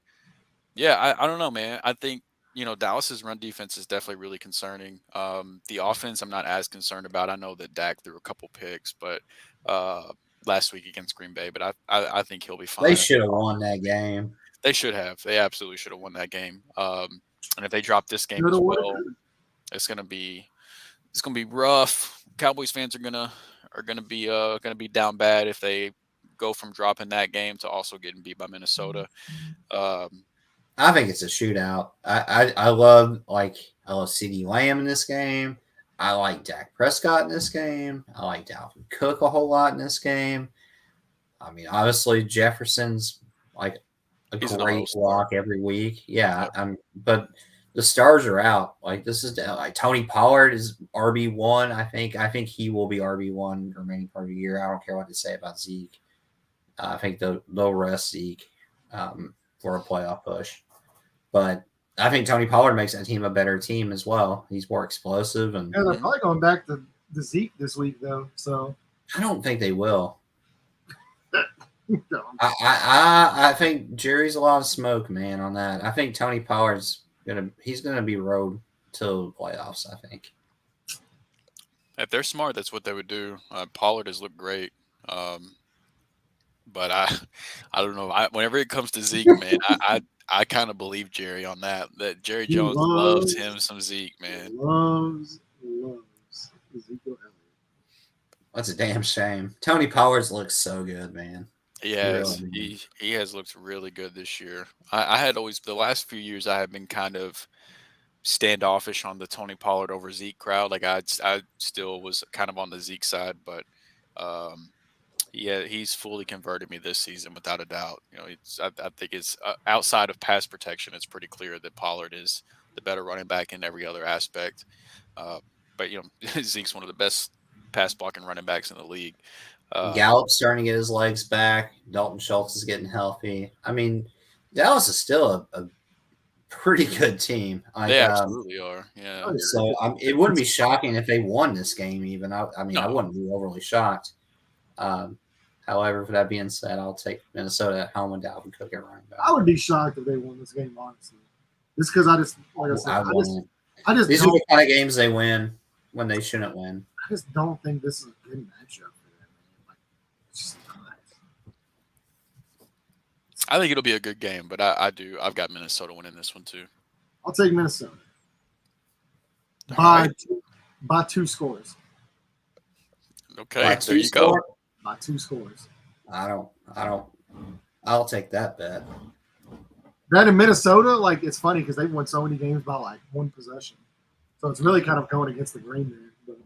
yeah, I don't know, man. I think, Dallas's run defense is definitely really concerning. The offense, I'm not as concerned about. I know that Dak threw a couple picks, but last week against Green Bay, but I think he'll be fine. They should have won that game. They should have. They absolutely should have won that game. And if they drop this game as well, it's gonna be rough. Cowboys fans are gonna be down bad if they go from dropping that game to also getting beat by Minnesota. I think it's a shootout. I love CeeDee Lamb in this game. I like Dak Prescott in this game. I like Dalvin Cook a whole lot in this game. I mean, obviously Jefferson's like a great block every week. Yeah, yep. But the stars are out. Like this is like Tony Pollard is RB1. I think he will be RB1 the remaining part of the year. I don't care what they say about Zeke. I think they'll rest Zeke for a playoff push. But I think Tony Pollard makes that team a better team as well. He's more explosive, and they're probably going back to the Zeke this week, though. So I don't think they will. I think Jerry's a lot of smoke, man, on that. I think Tony Pollard's gonna be rode till the playoffs. I think if they're smart, that's what they would do. Pollard has looked great, but I don't know. Whenever it comes to Zeke, man, I kind of believe Jerry on that. That Jerry Jones loves him some Zeke, man. Loves Ezekiel Elliott. That's a damn shame. Tony Pollard looks so good, man. He has looked really good this year. I had always the last few years I have been kind of standoffish on the Tony Pollard over Zeke crowd. Like I still was kind of on the Zeke side, but yeah, he's fully converted me this season without a doubt. I think it's outside of pass protection, it's pretty clear that Pollard is the better running back in every other aspect. But Zeke's one of the best pass blocking running backs in the league. Gallup's starting to get his legs back. Dalton Schultz is getting healthy. I mean, Dallas is still a pretty good team. They absolutely are. Yeah. So it wouldn't be shocking if they won this game. Even I wouldn't be overly shocked. However, for that being said, I'll take Minnesota at home and Dalvin Cook at running back. I would be shocked if they won this game, honestly. Just because like I said, these are the kind of games they win when they shouldn't win. I just don't think this is a good matchup for them. Like, it's just not. I think it'll be a good game, but I've got Minnesota winning this one too. I'll take Minnesota by 2 scores. Okay, there you go. By 2 scores. I'll take that bet. That in Minnesota, like it's funny because they've won so many games by like 1 possession, so it's really kind of going against the grain there.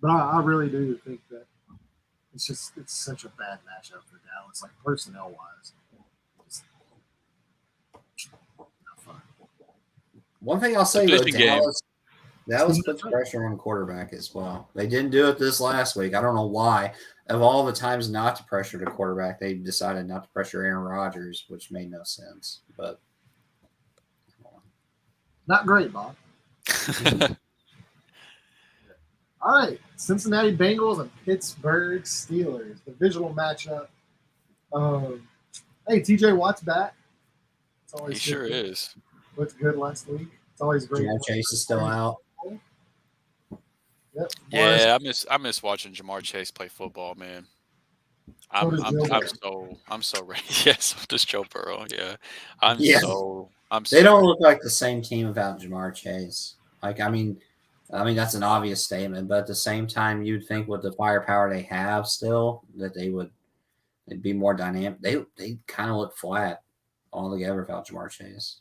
But I really do think that it's such a bad matchup for Dallas, like personnel wise. Not fun. One thing I'll say though, Dallas puts pressure on the quarterback as well. They didn't do it this last week. I don't know why. Of all the times not to pressure the quarterback, they decided not to pressure Aaron Rodgers, which made no sense. But not great, Bob. All right, Cincinnati Bengals and Pittsburgh Steelers, divisional matchup. Hey, TJ Watt's back. He sure is. Looked good last week. It's always great. Jamar Chase is still out. Yep. Yeah, I miss watching Jamar Chase play football, man. I'm so ready. Yes, just Joe Burrow. Yeah, They don't look like the same team without Jamar Chase. Like, I mean that's an obvious statement, but at the same time, you'd think with the firepower they have still that they'd be more dynamic. They kind of look flat altogether without Jamar Chase.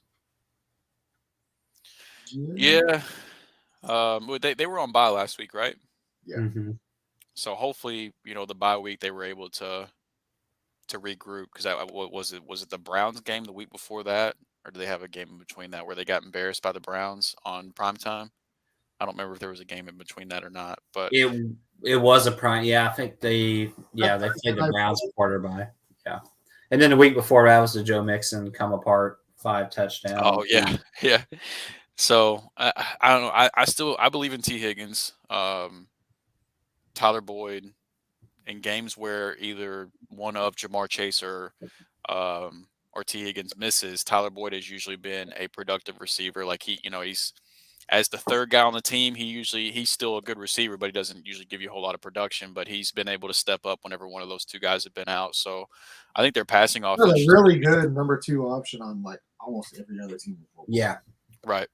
Yeah. They were on bye last week, right? Yeah. Mm-hmm. So hopefully, the bye week they were able to regroup because was it the Browns game the week before that, or do they have a game in between that where they got embarrassed by the Browns on primetime? I don't remember if there was a game in between that or not, but It was a prime. Yeah, I think they played the Browns quarterback. Yeah, and then the week before that was the Joe Mixon come apart 5 touchdowns. oh yeah, yeah. So I don't know. I believe in T. Higgins, Tyler Boyd, in games where either one of Jamar Chase or T. Higgins misses. Tyler Boyd has usually been a productive receiver. Like he's as the third guy on the team, he's still a good receiver, but he doesn't usually give you a whole lot of production. But he's been able to step up whenever one of those two guys have been out. So I think their passing offense a really good number 2 option on like almost every other team. Yeah, right.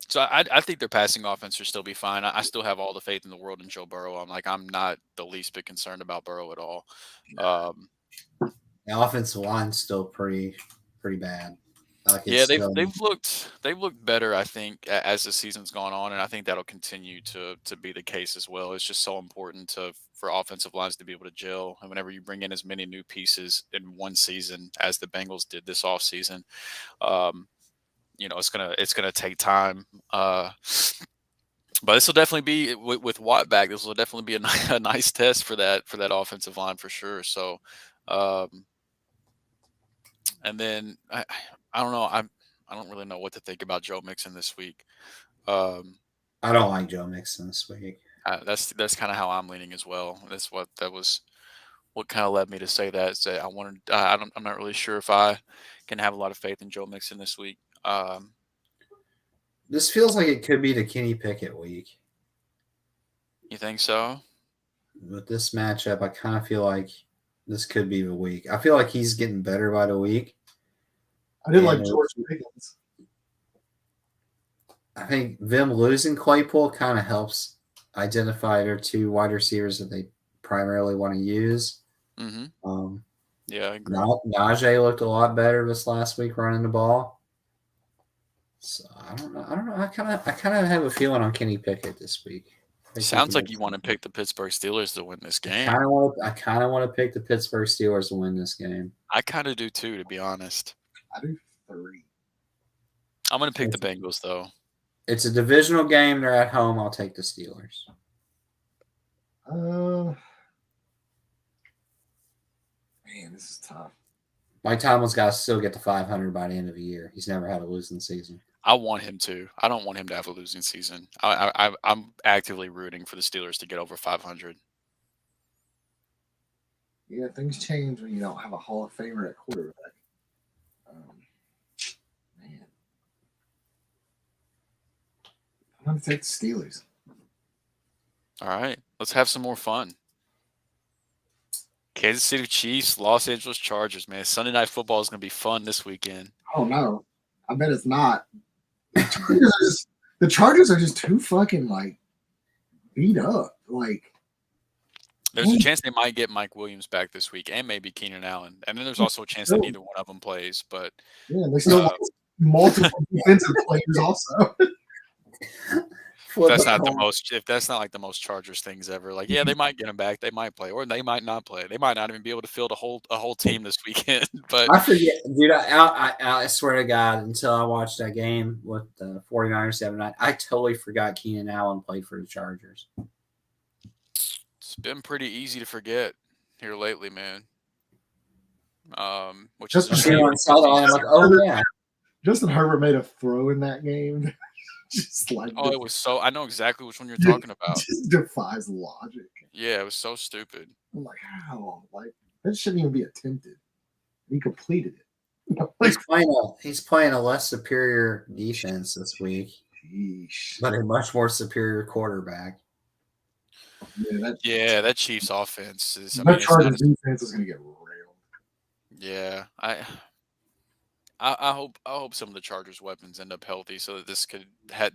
So I think their passing offense will still be fine. I still have all the faith in the world in Joe Burrow. I'm not the least bit concerned about Burrow at all. The offensive line's still pretty bad. They've looked better, I think, as the season's gone on, and I think that'll continue to be the case as well. It's just so important for offensive lines to be able to gel, and whenever you bring in as many new pieces in one season as the Bengals did this offseason, it's gonna take time. But this will definitely be with Watt back. This will definitely be a nice test for that offensive line for sure. So, and then I don't know. I don't really know what to think about Joe Mixon this week. I don't like Joe Mixon this week. That's kind of how I'm leaning as well. That was what kind of led me to say that. I'm not really sure if I can have a lot of faith in Joe Mixon this week. This feels like it could be the Kenny Pickett week. You think so? With this matchup, I kind of feel like this could be the week. I feel like he's getting better by the week. I did like George Pickens. I think them losing Claypool kind of helps identify their 2 wide receivers that they primarily want to use. Mm-hmm. Yeah, I agree. Najee looked a lot better this last week running the ball. So I don't know. I kind of have a feeling on Kenny Pickett this week. Sounds like you want to pick the Pittsburgh Steelers to win this game. I kind of want to pick the Pittsburgh Steelers to win this game. I kind of do too, to be honest. I do 3. I'm going to pick the Bengals, though. It's a divisional game. They're at home. I'll take the Steelers. Man, this is tough. Mike Tomlin's got to still get to 500 by the end of the year. He's never had a losing season. I want him to. I don't want him to have a losing season. I'm actively rooting for the Steelers to get over 500. Yeah, things change when you don't have a Hall of Famer at quarterback. Man. I'm going to take the Steelers. All right. Let's have some more fun. Kansas City Chiefs, Los Angeles Chargers, man. Sunday Night Football is going to be fun this weekend. Oh, no. I bet it's not. The Chargers are just too fucking, beat up. There's a chance they might get Mike Williams back this week and maybe Keenan Allen. And then there's also a chance that neither one of them plays. But yeah, they still have multiple defensive players also. If that's not like the most Chargers things ever. Yeah, they might get him back. They might play, or they might not play. They might not even be able to field a whole team this weekend. But I forget, dude. I swear to God, until I watched that game with the 49ers 7-9, I totally forgot Keenan Allen played for the Chargers. It's been pretty easy to forget here lately, man. Which is oh yeah. Justin Herbert made a throw in that game. It was so. I know exactly which one you're talking about. Just defies logic. Yeah, it was so stupid. I'm like, how? That shouldn't even be attempted. He completed it. He's playing a less superior defense this week, but a much more superior quarterback. Yeah, that Chiefs offense is. That Chargers defense is going to get railed. Yeah, I hope some of the Chargers weapons end up healthy so that this can at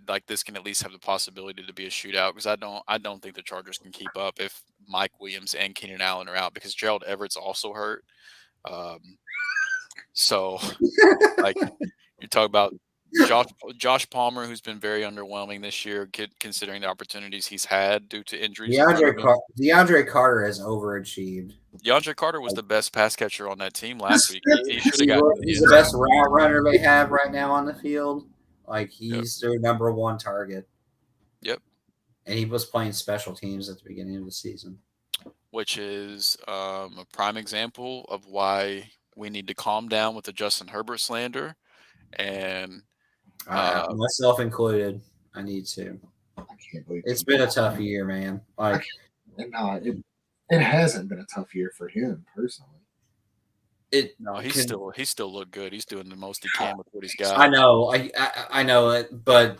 least have the possibility to be a shootout, because I don't think the Chargers can keep up if Mike Williams and Keenan Allen are out, because Gerald Everett's also hurt. So you talk about Josh Palmer, who's been very underwhelming this year, considering the opportunities he's had due to injuries. DeAndre Carter has overachieved. DeAndre Carter was the best pass catcher on that team last week. He's the best route runner they have right now on the field. Like he's their number one target. Yep. And he was playing special teams at the beginning of the season, which is a prime example of why we need to calm down with the Justin Herbert slander. And myself included, I need to. I can't believe it's been a tough year, man. Like, it hasn't been a tough year for him personally. He still looked good. He's doing the most he can with what he's got. I know, I know it, but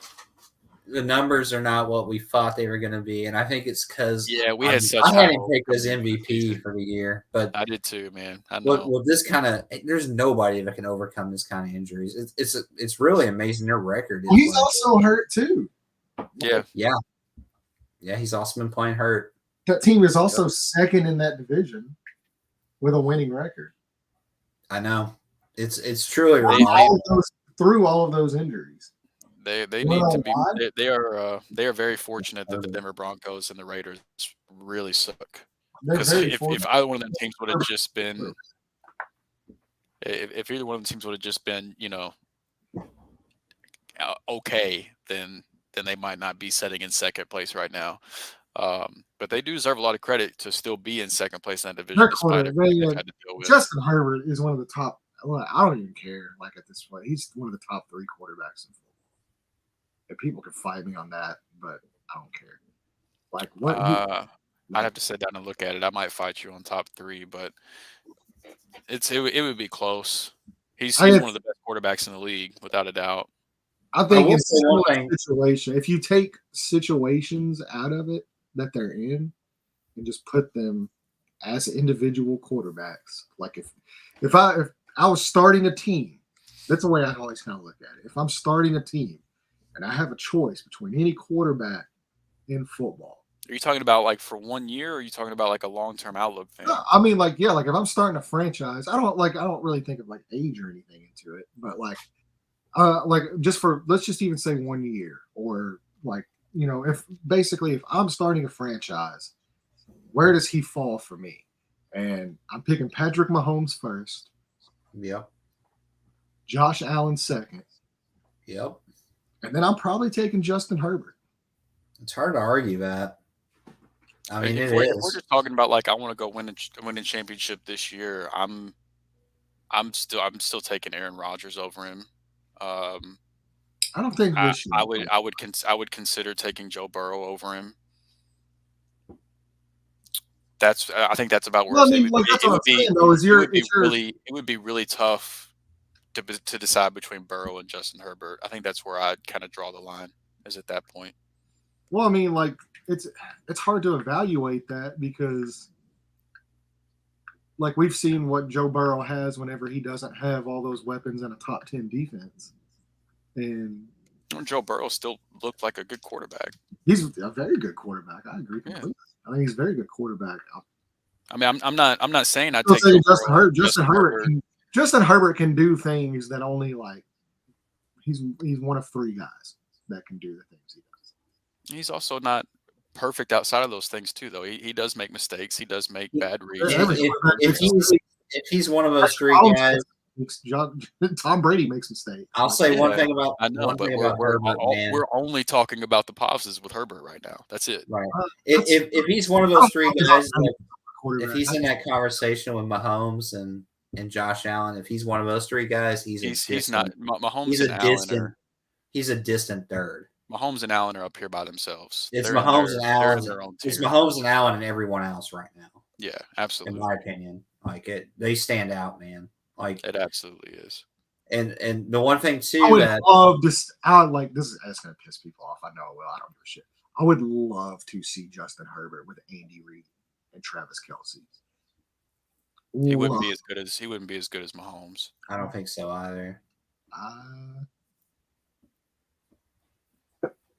the numbers are not what we thought they were going to be, and I think it's because we had such. I had him picked as MVP for the year, but I did too, man. I know. Well, this kind of there's nobody that can overcome this kind of injuries. It's really amazing their record. He's also hurt too. Yeah. He's also been playing hurt. That team is also second in that division with a winning record. I know. It's truly through all of those injuries. They need to be. They are very fortunate that the Denver Broncos and the Raiders really suck. Because if either one of them teams would have just been, if either one of the teams would have just been, okay, then they might not be sitting in second place right now. But they do deserve a lot of credit to still be in second place in that division, despite everything they've had to deal with. Justin Herbert is one of the top. I don't even care. Like at this point, he's one of the top 3 quarterbacks in football. And people can fight me on that, but I don't care. Like what? I'd have to sit down and look at it. I might fight you on top 3, but it would be close. He's one of the best quarterbacks in the league, without a doubt. I think it's a situation. If you take situations out of it that they're in and just put them as individual quarterbacks, like if I was starting a team, that's the way I always kind of look at it. If I'm starting a team and I have a choice between any quarterback in football. Are you talking about like for 1 year, or are you talking about like a long-term outlook thing? I mean, like if I'm starting a franchise, I don't really think of like age or anything into it, but let's just even say 1 year, or if I'm starting a franchise, where does he fall for me? And I'm picking Patrick Mahomes first. Yep. Josh Allen second. Yep. And then I'm probably taking Justin Herbert. It's hard to argue that. I mean, if we're just talking about like I want to go win a championship this year, I'm still taking Aaron Rodgers over him. I don't think I would consider taking Joe Burrow over him. I think that's about where it would be really tough to decide between Burrow and Justin Herbert. I think that's where I'd kind of draw the line, is at that point. Well, I mean, like it's hard to evaluate that because like we've seen what Joe Burrow has whenever he doesn't have all those weapons and a top 10 defense. And Joe Burrow still looked like a good quarterback. He's a very good quarterback. I agree completely. Yeah. I think he's a very good quarterback. I mean, I'm not saying I take Justin Herbert can do things that only like he's one of 3 guys that can do the things he does. He's also not perfect outside of those things too, though. He does make mistakes. He does make bad reads. If he's one of those 3 guys, Tom Brady makes mistakes. I'll say one thing about. I know, but we're only talking about the positives with Herbert right now. That's it. Right. If he's one of those 3 guys, if he's in that conversation with Mahomes and Josh Allen, if he's one of those 3 guys, he's not. Mahomes he's a distant third. Mahomes and Allen are up here by themselves. It's Mahomes and Allen. It's Mahomes and Allen and everyone else right now. Yeah, absolutely. In my opinion, they stand out, man. Like it absolutely is. And the one thing too, I would love this. It's gonna piss people off. I know. Well, I don't know shit. I would love to see Justin Herbert with Andy Reid and Travis Kelce. He wouldn't be as good as Mahomes. I don't think so either.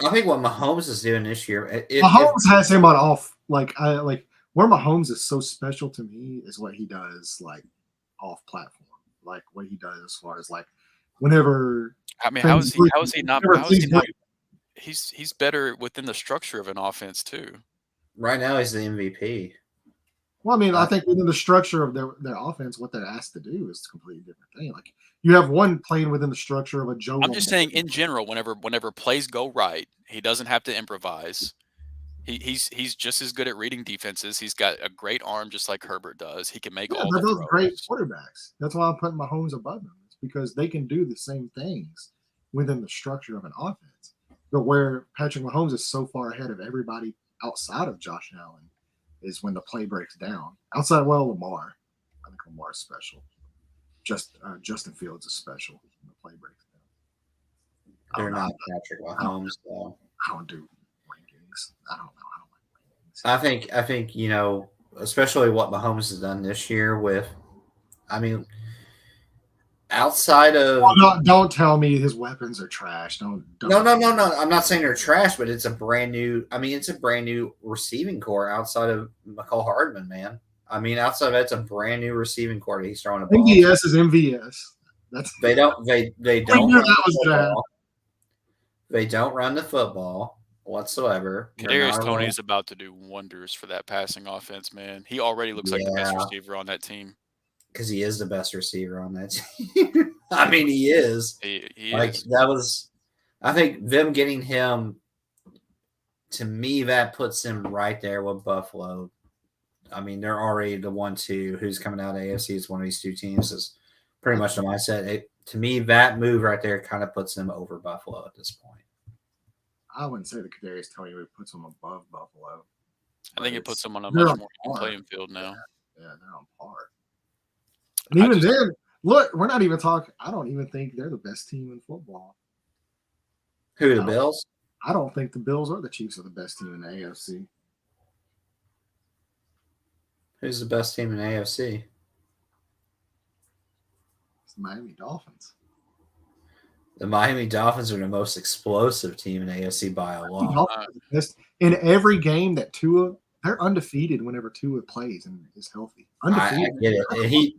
I think what Mahomes is doing this year, Mahomes has him on off. Where Mahomes is so special to me is what he does like off platform, like what he does as far as like whenever. I mean, how is he not? He's better within the structure of an offense too. Right now, he's the MVP. Well, I mean, I think within the structure of their offense, what they're asked to do is a completely different thing. Like you have one playing within the structure of a Joe. I'm just saying in general, whenever plays go right, he doesn't have to improvise. He's just as good at reading defenses. He's got a great arm, just like Herbert does. He can make all they're the both throws. great quarterbacks. That's why I'm putting Mahomes above them. It's because they can do the same things within the structure of an offense. But where Patrick Mahomes is so far ahead of everybody outside of Josh Allen is when the play breaks down. Outside, Lamar. I think Lamar's special. Justin Fields is special when the play breaks down. They're not Patrick Mahomes, though. I don't do rankings. I don't know. I don't like rankings. I think especially what Mahomes has done this year with, outside of don't tell me his weapons are trash. Don't. No. I'm not saying they're trash, but it's a brand new. It's a brand new receiving core outside of McCall Hardman, man. Outside of that, it's a brand new receiving core that he's throwing a ball. MVS is MVS. They don't. They don't. Run the they don't run the football whatsoever. Kadarius Toney is about to do wonders for that passing offense, man. He already looks like the best receiver on that team. Because he is the best receiver on that team. He is. He is. That was. I think them getting him. To me, that puts him right there with Buffalo. They're already the 1-2 who's coming out of AFC is one of these two teams is pretty much the mindset. To me, that move right there kind of puts them over Buffalo at this point. I wouldn't say the Kadarius Toney puts them above Buffalo. I think it puts them on a much more even playing field now. Yeah, they're on par. And even then, look, we're not even talking. I don't even think they're the best team in football. Who, the Bills? I don't think the Bills or the Chiefs are the best team in the AFC. Who's the best team in the AFC? It's the Miami Dolphins. The Miami Dolphins are the most explosive team in the AFC by a lot. In every game that Tua, they're undefeated whenever Tua plays and is healthy. Undefeated. I get it.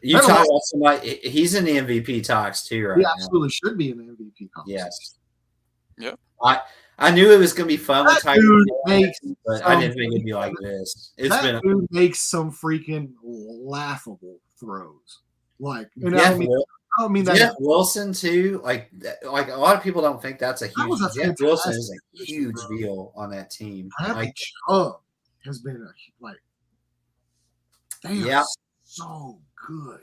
You talk about somebody. He's in the MVP talks too, right? He absolutely should be in the MVP conversation. Yes. Yep. I knew it was going to be fun with Tyreek, but I didn't think it'd be like this. Dude makes some freaking laughable throws. Like, Jeff Wilson too. Like a lot of people don't think that's a huge. Jeff Wilson is a huge deal on that team. Chubb has been they are so good.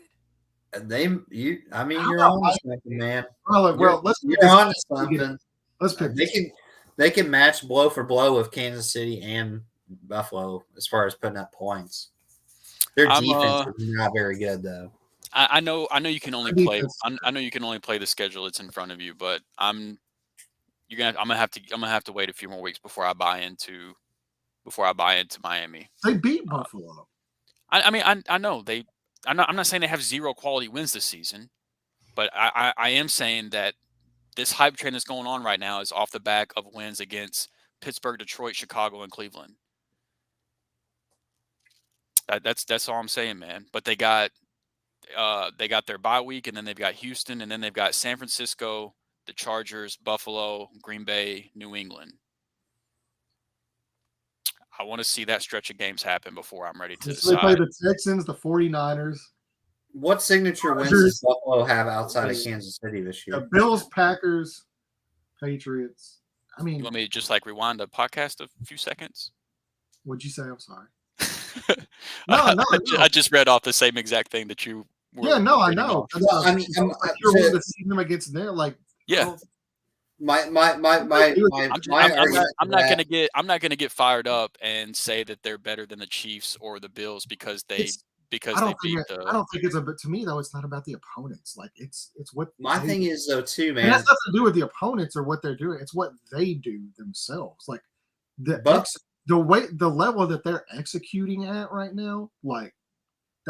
You're on something, man. You're on something. Let's pick. They can match blow for blow with Kansas City and Buffalo as far as putting up points. Their defense is not very good, though. I know you can only play. I know you can only play the schedule that's in front of you, but I'm gonna have to wait a few more weeks before I buy into Miami. They beat Buffalo. I know they. I'm not saying they have zero quality wins this season, but I am saying that this hype train that's going on right now is off the back of wins against Pittsburgh, Detroit, Chicago, and Cleveland. That's all I'm saying, man. But they got their bye week, and then they've got Houston, and then they've got San Francisco, the Chargers, Buffalo, Green Bay, New England. I want to see that stretch of games happen before I'm ready to decide. They play the Texans, the 49ers. What signature wins does Buffalo have outside of Kansas City this year? The Bills, Packers, Patriots. You want me to just rewind the podcast a few seconds? What'd you say? I'm sorry. No. I just read off the same exact thing that you were. Yeah, no, I know. I'm you're willing to see them against there, yeah. I'm not gonna get fired up and say that they're better than the Chiefs or the Bills because they beat the. I don't think it's to me though. It's not about the opponents. It's what my thing is though too, man. It has nothing to do with the opponents or what they're doing. It's what they do themselves. The level that they're executing at right now, the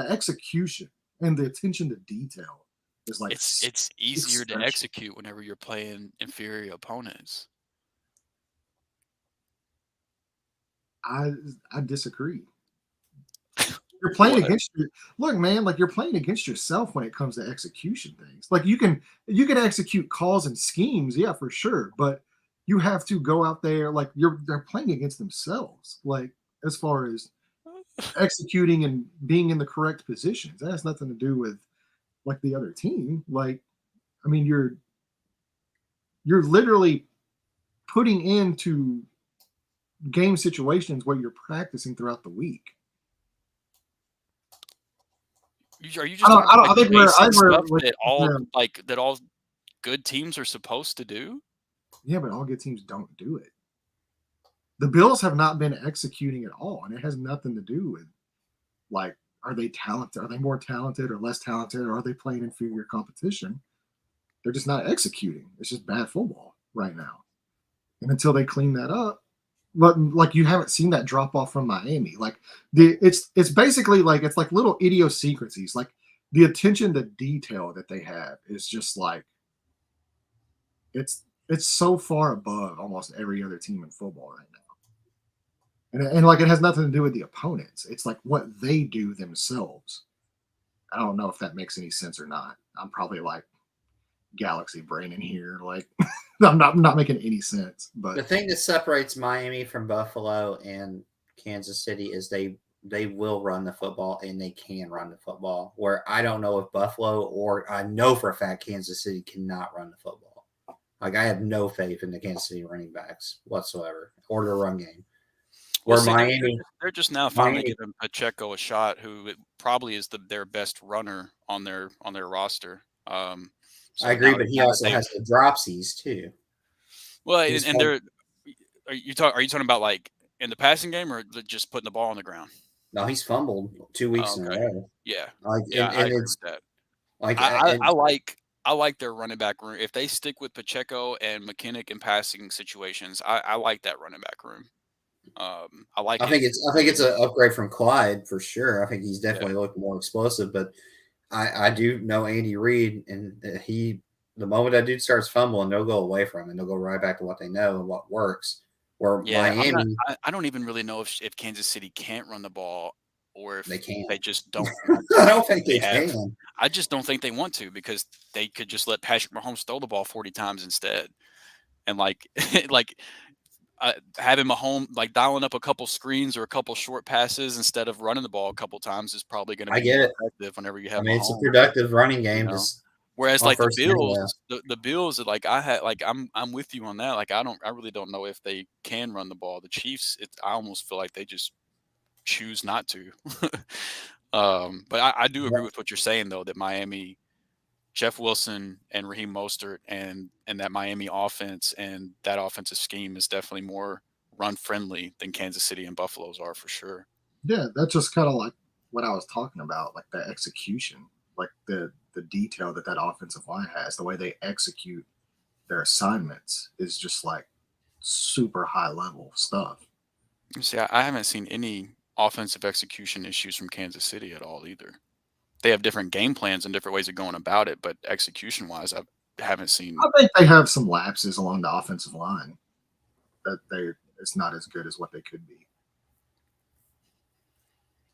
execution and the attention to detail is it's easier to execute whenever you're playing inferior opponents. I disagree. You're playing against look, man, you're playing against yourself when it comes to execution things. You can execute calls and schemes, yeah, for sure, but you have to go out there they're playing against themselves. As far as executing and being in the correct positions. That has nothing to do with like the other team. Like, I mean, you're literally putting into game situations where you're practicing throughout the week. Are you just talking I about like, think the we're basic stuff like, that all yeah. that all good teams are supposed to do? Yeah, but all good teams don't do it. The Bills have not been executing at all, and it has nothing to do with like, are they talented? Are they more talented or less talented? Or are they playing inferior competition? They're just not executing. It's just bad football right now. And until they clean that up, but like you haven't seen that drop off from Miami. Like it's basically like it's like little idiosyncrasies. Like the attention to detail that they have is just like it's so far above almost every other team in football right now. And like it has nothing to do with the opponents. It's like what they do themselves. I don't know if that makes any sense or not. I'm probably like galaxy brain in here. Like I'm not making any sense. But The thing that separates Miami from Buffalo and Kansas City is they will run the football and they can run the football. Where I don't know if Buffalo or I know for a fact Kansas City cannot run the football. Like I have no faith in the Kansas City running backs whatsoever or the run game. Where Well, see, Miami, they're just now finally Miami, giving Pacheco a shot, who probably is their best runner on their roster. I So agree, but he now that also they've has the dropsies too. He's and fun. they're are you talking about like in the passing game or just putting the ball on the ground? No, he's fumbled 2 weeks Oh, in a okay, row. yeah, Like yeah, I and agree it's with that. like I, I, and I like I like their running back room. If they stick with Pacheco and McKinnick in passing situations, I like that running back room. I like it. I think it's an upgrade from Clyde for sure. I think he's Yeah, definitely looking more explosive, but I do know Andy Reid, and the moment that dude starts fumbling, they'll go away from him and they'll go right back to what they know and what works. Where yeah. Miami, I don't even really know if Kansas City can't run the ball or they if can't. they just don't want I to. don't think They they have. can. I just don't think they want to because they could just let Patrick Mahomes throw the ball 40 times instead, and like like having Mahomes like dialing up a couple screens or a couple short passes instead of running the ball a couple times is probably going to I be get more it. effective whenever you I have mean, it's a Mahomes. productive running You game. know. Just Whereas on like the first and goal. Bills, the Bills are like I'm with you on that. Like I really don't know if they can run the ball. The Chiefs, I almost feel like they just choose not to. But I do agree with what you're saying though that Miami, Jeff Wilson and Raheem Mostert and that Miami offense and that offensive scheme is definitely more run friendly than Kansas City and Buffalo's are for sure. yeah, that's just kind of like what I was talking about, like the execution, like the detail that offensive line has, the way they execute their assignments is just like super high level stuff. See, I haven't seen any offensive execution issues from Kansas City at all either. They have different game plans and different ways of going about it, but execution wise, I haven't seen. I think they have some lapses along the offensive line that it's not as good as what they could be.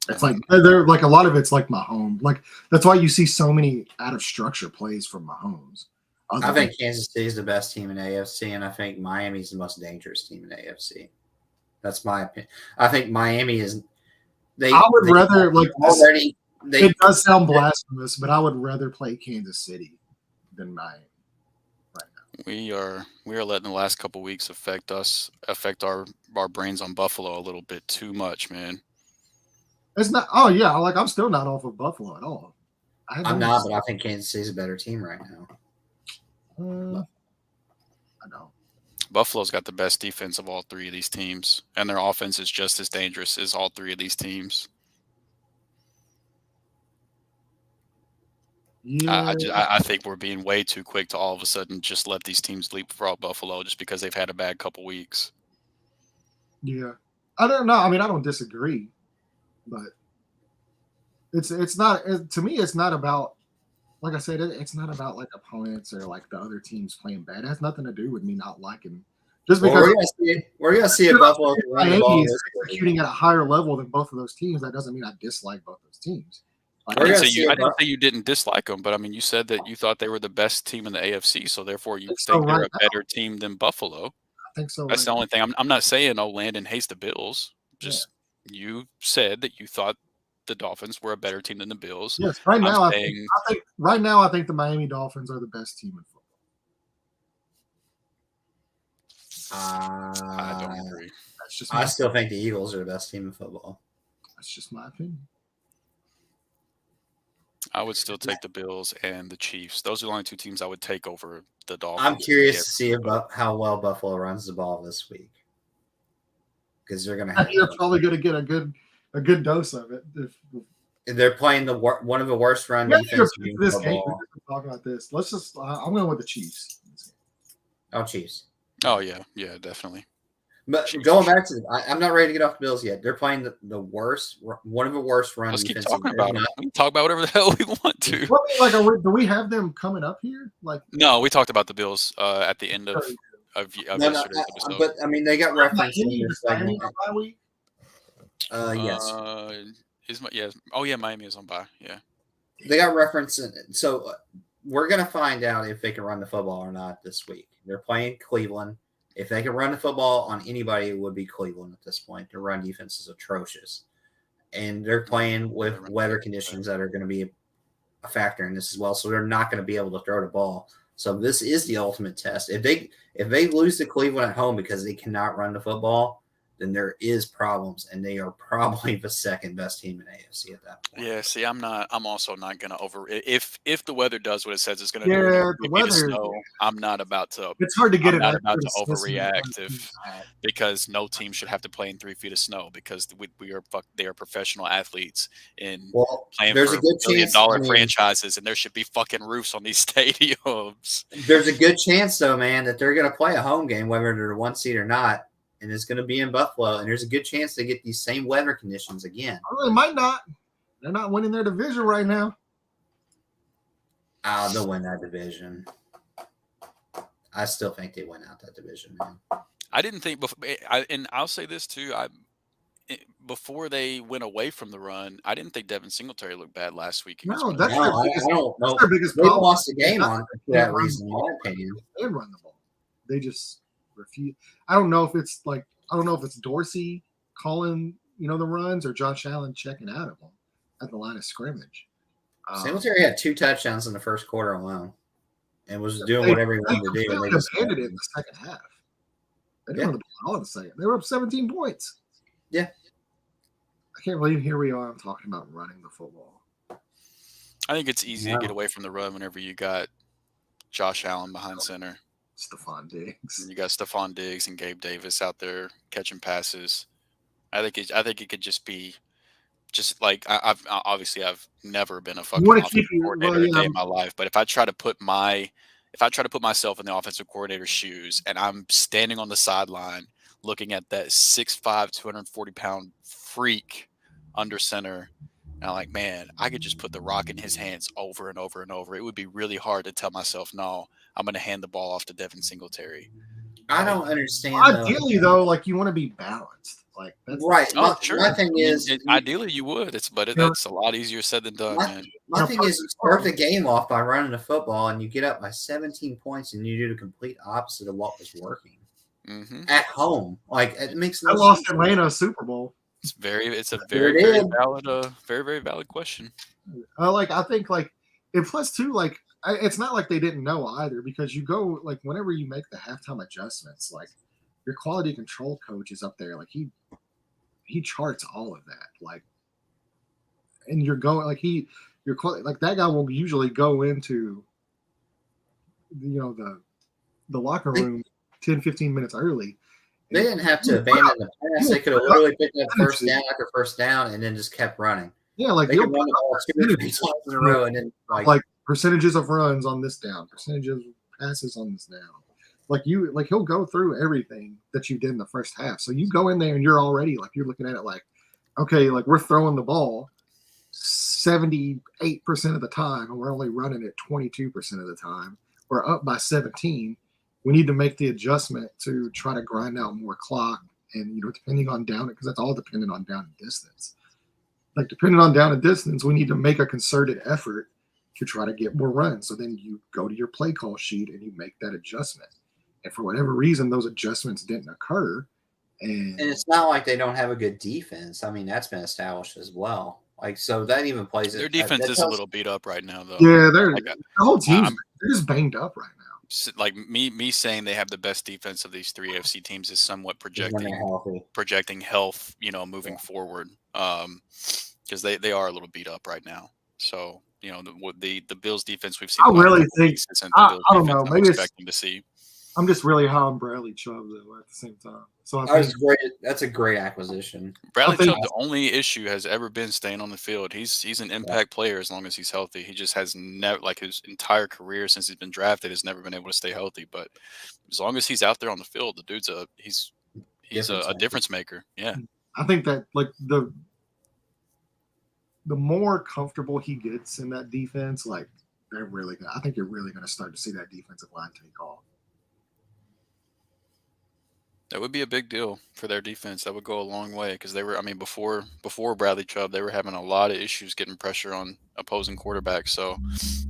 It's like they're like a lot of it's like Mahomes. Like that's why you see so many out of structure plays from Mahomes. I think Kansas City is the best team in AFC, and I think Miami's the most dangerous team in AFC. That's my opinion. I think Miami is. I would rather like already. It does sound blasphemous, but I would rather play Kansas City than Miami right now. We are letting the last couple weeks affect our brains on Buffalo a little bit too much, man. It's not. Oh yeah, like I'm still not off of Buffalo at all. I'm not, but I think Kansas City's a better team right now. I know. Buffalo's got the best defense of all three of these teams, and their offense is just as dangerous as all three of these teams. Yeah. I think we're being way too quick to all of a sudden just let these teams leapfrog Buffalo just because they've had a bad couple weeks. Yeah. I don't know. I mean, I don't disagree, but it's not to me. It's not about, like I said, it's not about like opponents or like the other teams playing bad. It has nothing to do with me not liking. Just because we're gonna see a Buffalo Miami is executing at a higher level than both of those teams. That doesn't mean I dislike both those teams. I didn't say you didn't dislike them, but I mean, you said that you thought they were the best team in the AFC, so therefore you think they're a better team than Buffalo. I think so. That's the only thing. I'm not saying Landon hates the Bills. Just You said that you thought the Dolphins were a better team than the Bills. Yes, right now I think the Miami Dolphins are the best team in football. I don't agree. I still think the Eagles are the best team in football. That's just my opinion. I would still take the Bills and the Chiefs. Those are the only two teams I would take over the Dolphins. I'm curious to see about how well Buffalo runs the ball this week, because they're going to have. You're probably going to get a good dose of it. If they're playing one of the worst run defenses in this game. football. Talk about this. Let's just. I'm going with the Chiefs. Oh, Chiefs. Oh yeah, definitely. But going back to, I'm not ready to get off the Bills yet. They're playing the worst, one of the worst run Let's defenses. keep talking about it. We can talk about whatever the hell we want to. Do we have them coming up here? No, we talked about the Bills at the end of yesterday's episode. But I mean, they got reference in this segment. Yes. Miami is on bye. Yeah. They got reference in it. So we're going to find out if they can run the football or not this week. They're playing Cleveland. If they can run the football on anybody, it would be Cleveland at this point. Their run defense is atrocious. And they're playing with weather conditions that are going to be a factor in this as well. So they're not going to be able to throw the ball. So this is the ultimate test. If they lose to Cleveland at home because they cannot run the football, then there is problems, and they are probably the second best team in AFC at that point. Yeah, see, I'm also not going to if the weather does what it says it's going to do, the weather, snow, I'm not about to. It's hard to get it. I'm not about to overreact because no team should have to play in 3 feet of snow because they are professional athletes playing for $1 billion franchises, and there should be fucking roofs on these stadiums. There's a good chance, though, man, that they're going to play a home game, whether they're 1 seed or not. And it's going to be in Buffalo, and there's a good chance they get these same weather conditions again. Oh, they might not. They're not winning their division right now. They'll win that division. I still think they win out that division, man. I didn't think and I'll say this too. Before they went away from the run, I didn't think Devin Singletary looked bad last week. I don't know. Their biggest problem. They lost the game for that reason, in my opinion. They run the ball. They just refuse. I don't know if it's Dorsey calling, the runs, or Josh Allen checking out of them at the line of scrimmage. Singletary had 2 touchdowns in the first quarter alone, and was doing whatever he wanted to do. They abandoned it in the second half. They didn't run the ball in the second. They were up 17 points. Yeah, I can't believe here we are talking about running the football. I think it's easy to get away from the run whenever you got Josh Allen behind center. Stephon Diggs. And you got Stephon Diggs and Gabe Davis out there catching passes. I think it could just be like I've never been a fucking offensive coordinator a day in my life. But if I try to put myself in the offensive coordinator's shoes and I'm standing on the sideline looking at that 6'5", 240-pound freak under center, and I'm like, man, I could just put the rock in his hands over and over and over. It would be really hard to tell myself, no, I'm going to hand the ball off to Devin Singletary. I don't understand. Ideally, though, you want to be balanced. That's right. Sure. My thing is, ideally you would. That's a lot easier said than done. My thing is, you start the game off by running the football, and you get up by 17 points, and you do the complete opposite of what was working at home. It makes no sense. I lost Atlanta a Super Bowl. It's a very valid question. I think and plus too, it's not like they didn't know either, because you go whenever you make the halftime adjustments, your quality control coach is up there, he charts all of that, and you're going that guy will usually go into the locker room 10-15 minutes early. They didn't have to abandon the pass. They could have literally picked up first down after first down and then just kept running. Yeah, they could run the ball 2 or 3 times in a row, and then percentages of runs on this down, percentages of passes on this down. He'll go through everything that you did in the first half. So you go in there and you're already you're looking at it okay, we're throwing the ball 78% of the time, and we're only running it 22% of the time. We're up by 17. We need to make the adjustment to try to grind out more clock, and depending on down, because that's all dependent on down and distance. Depending on down and distance, we need to make a concerted effort to try to get more runs. So then you go to your play call sheet and you make that adjustment. And for whatever reason, those adjustments didn't occur, And it's not like they don't have a good defense. I mean, that's been established as well. Like, so that even plays Their it. defense is a little beat up right now, though. Yeah, Like, the whole team's they're just banged up right now. like me saying they have the best defense of these three AFC teams is somewhat projecting health, moving forward. Because they are a little beat up right now. So the Bills defense we've seen. I really think I don't know. Maybe I'm expecting to see. I'm just really high on Bradley Chubb though at the same time. So that's a great acquisition. Bradley Chubb, the only issue has ever been staying on the field. He's an impact player as long as he's healthy. He just has never, like his entire career since he's been drafted, has never been able to stay healthy. But as long as he's out there on the field, the dude's a difference maker. Yeah, I think that like the more comfortable he gets in that defense, like I think you're really gonna start to see that defensive line take off. That would be a big deal for their defense. That would go a long way because they were, before Bradley Chubb, they were having a lot of issues getting pressure on opposing quarterbacks. So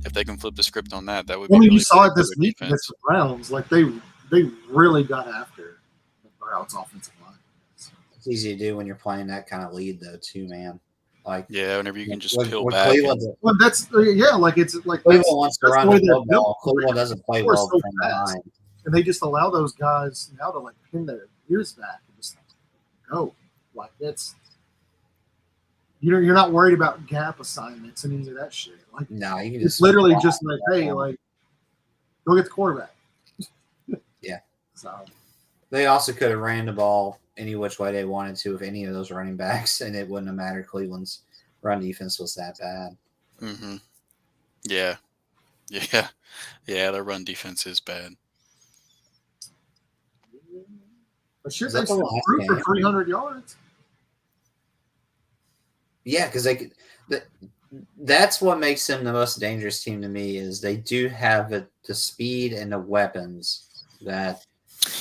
if they can flip the script on that, would be. You saw it this week against the Browns. Like they really got after the Browns' offensive line. It's easy to do when you're playing that kind of lead, though, too, man. Like whenever you can just peel back. Well, that's like it's like Cleveland wants to run the football. Cleveland doesn't play well from behind. And they just allow those guys now to like pin their ears back and just go. Like it's you're not worried about gap assignments and any of that shit. Like no, you can it's literally just like, hey, like go get the quarterback. Yeah. So they also could have ran the ball any which way they wanted to with any of those running backs, and it wouldn't have mattered. Cleveland's run defense was that bad. Mm-hmm. Yeah. Their run defense is bad. But shit, they still threw for 300 yards. Yeah, because that's what makes them the most dangerous team to me is they do have the speed and the weapons that.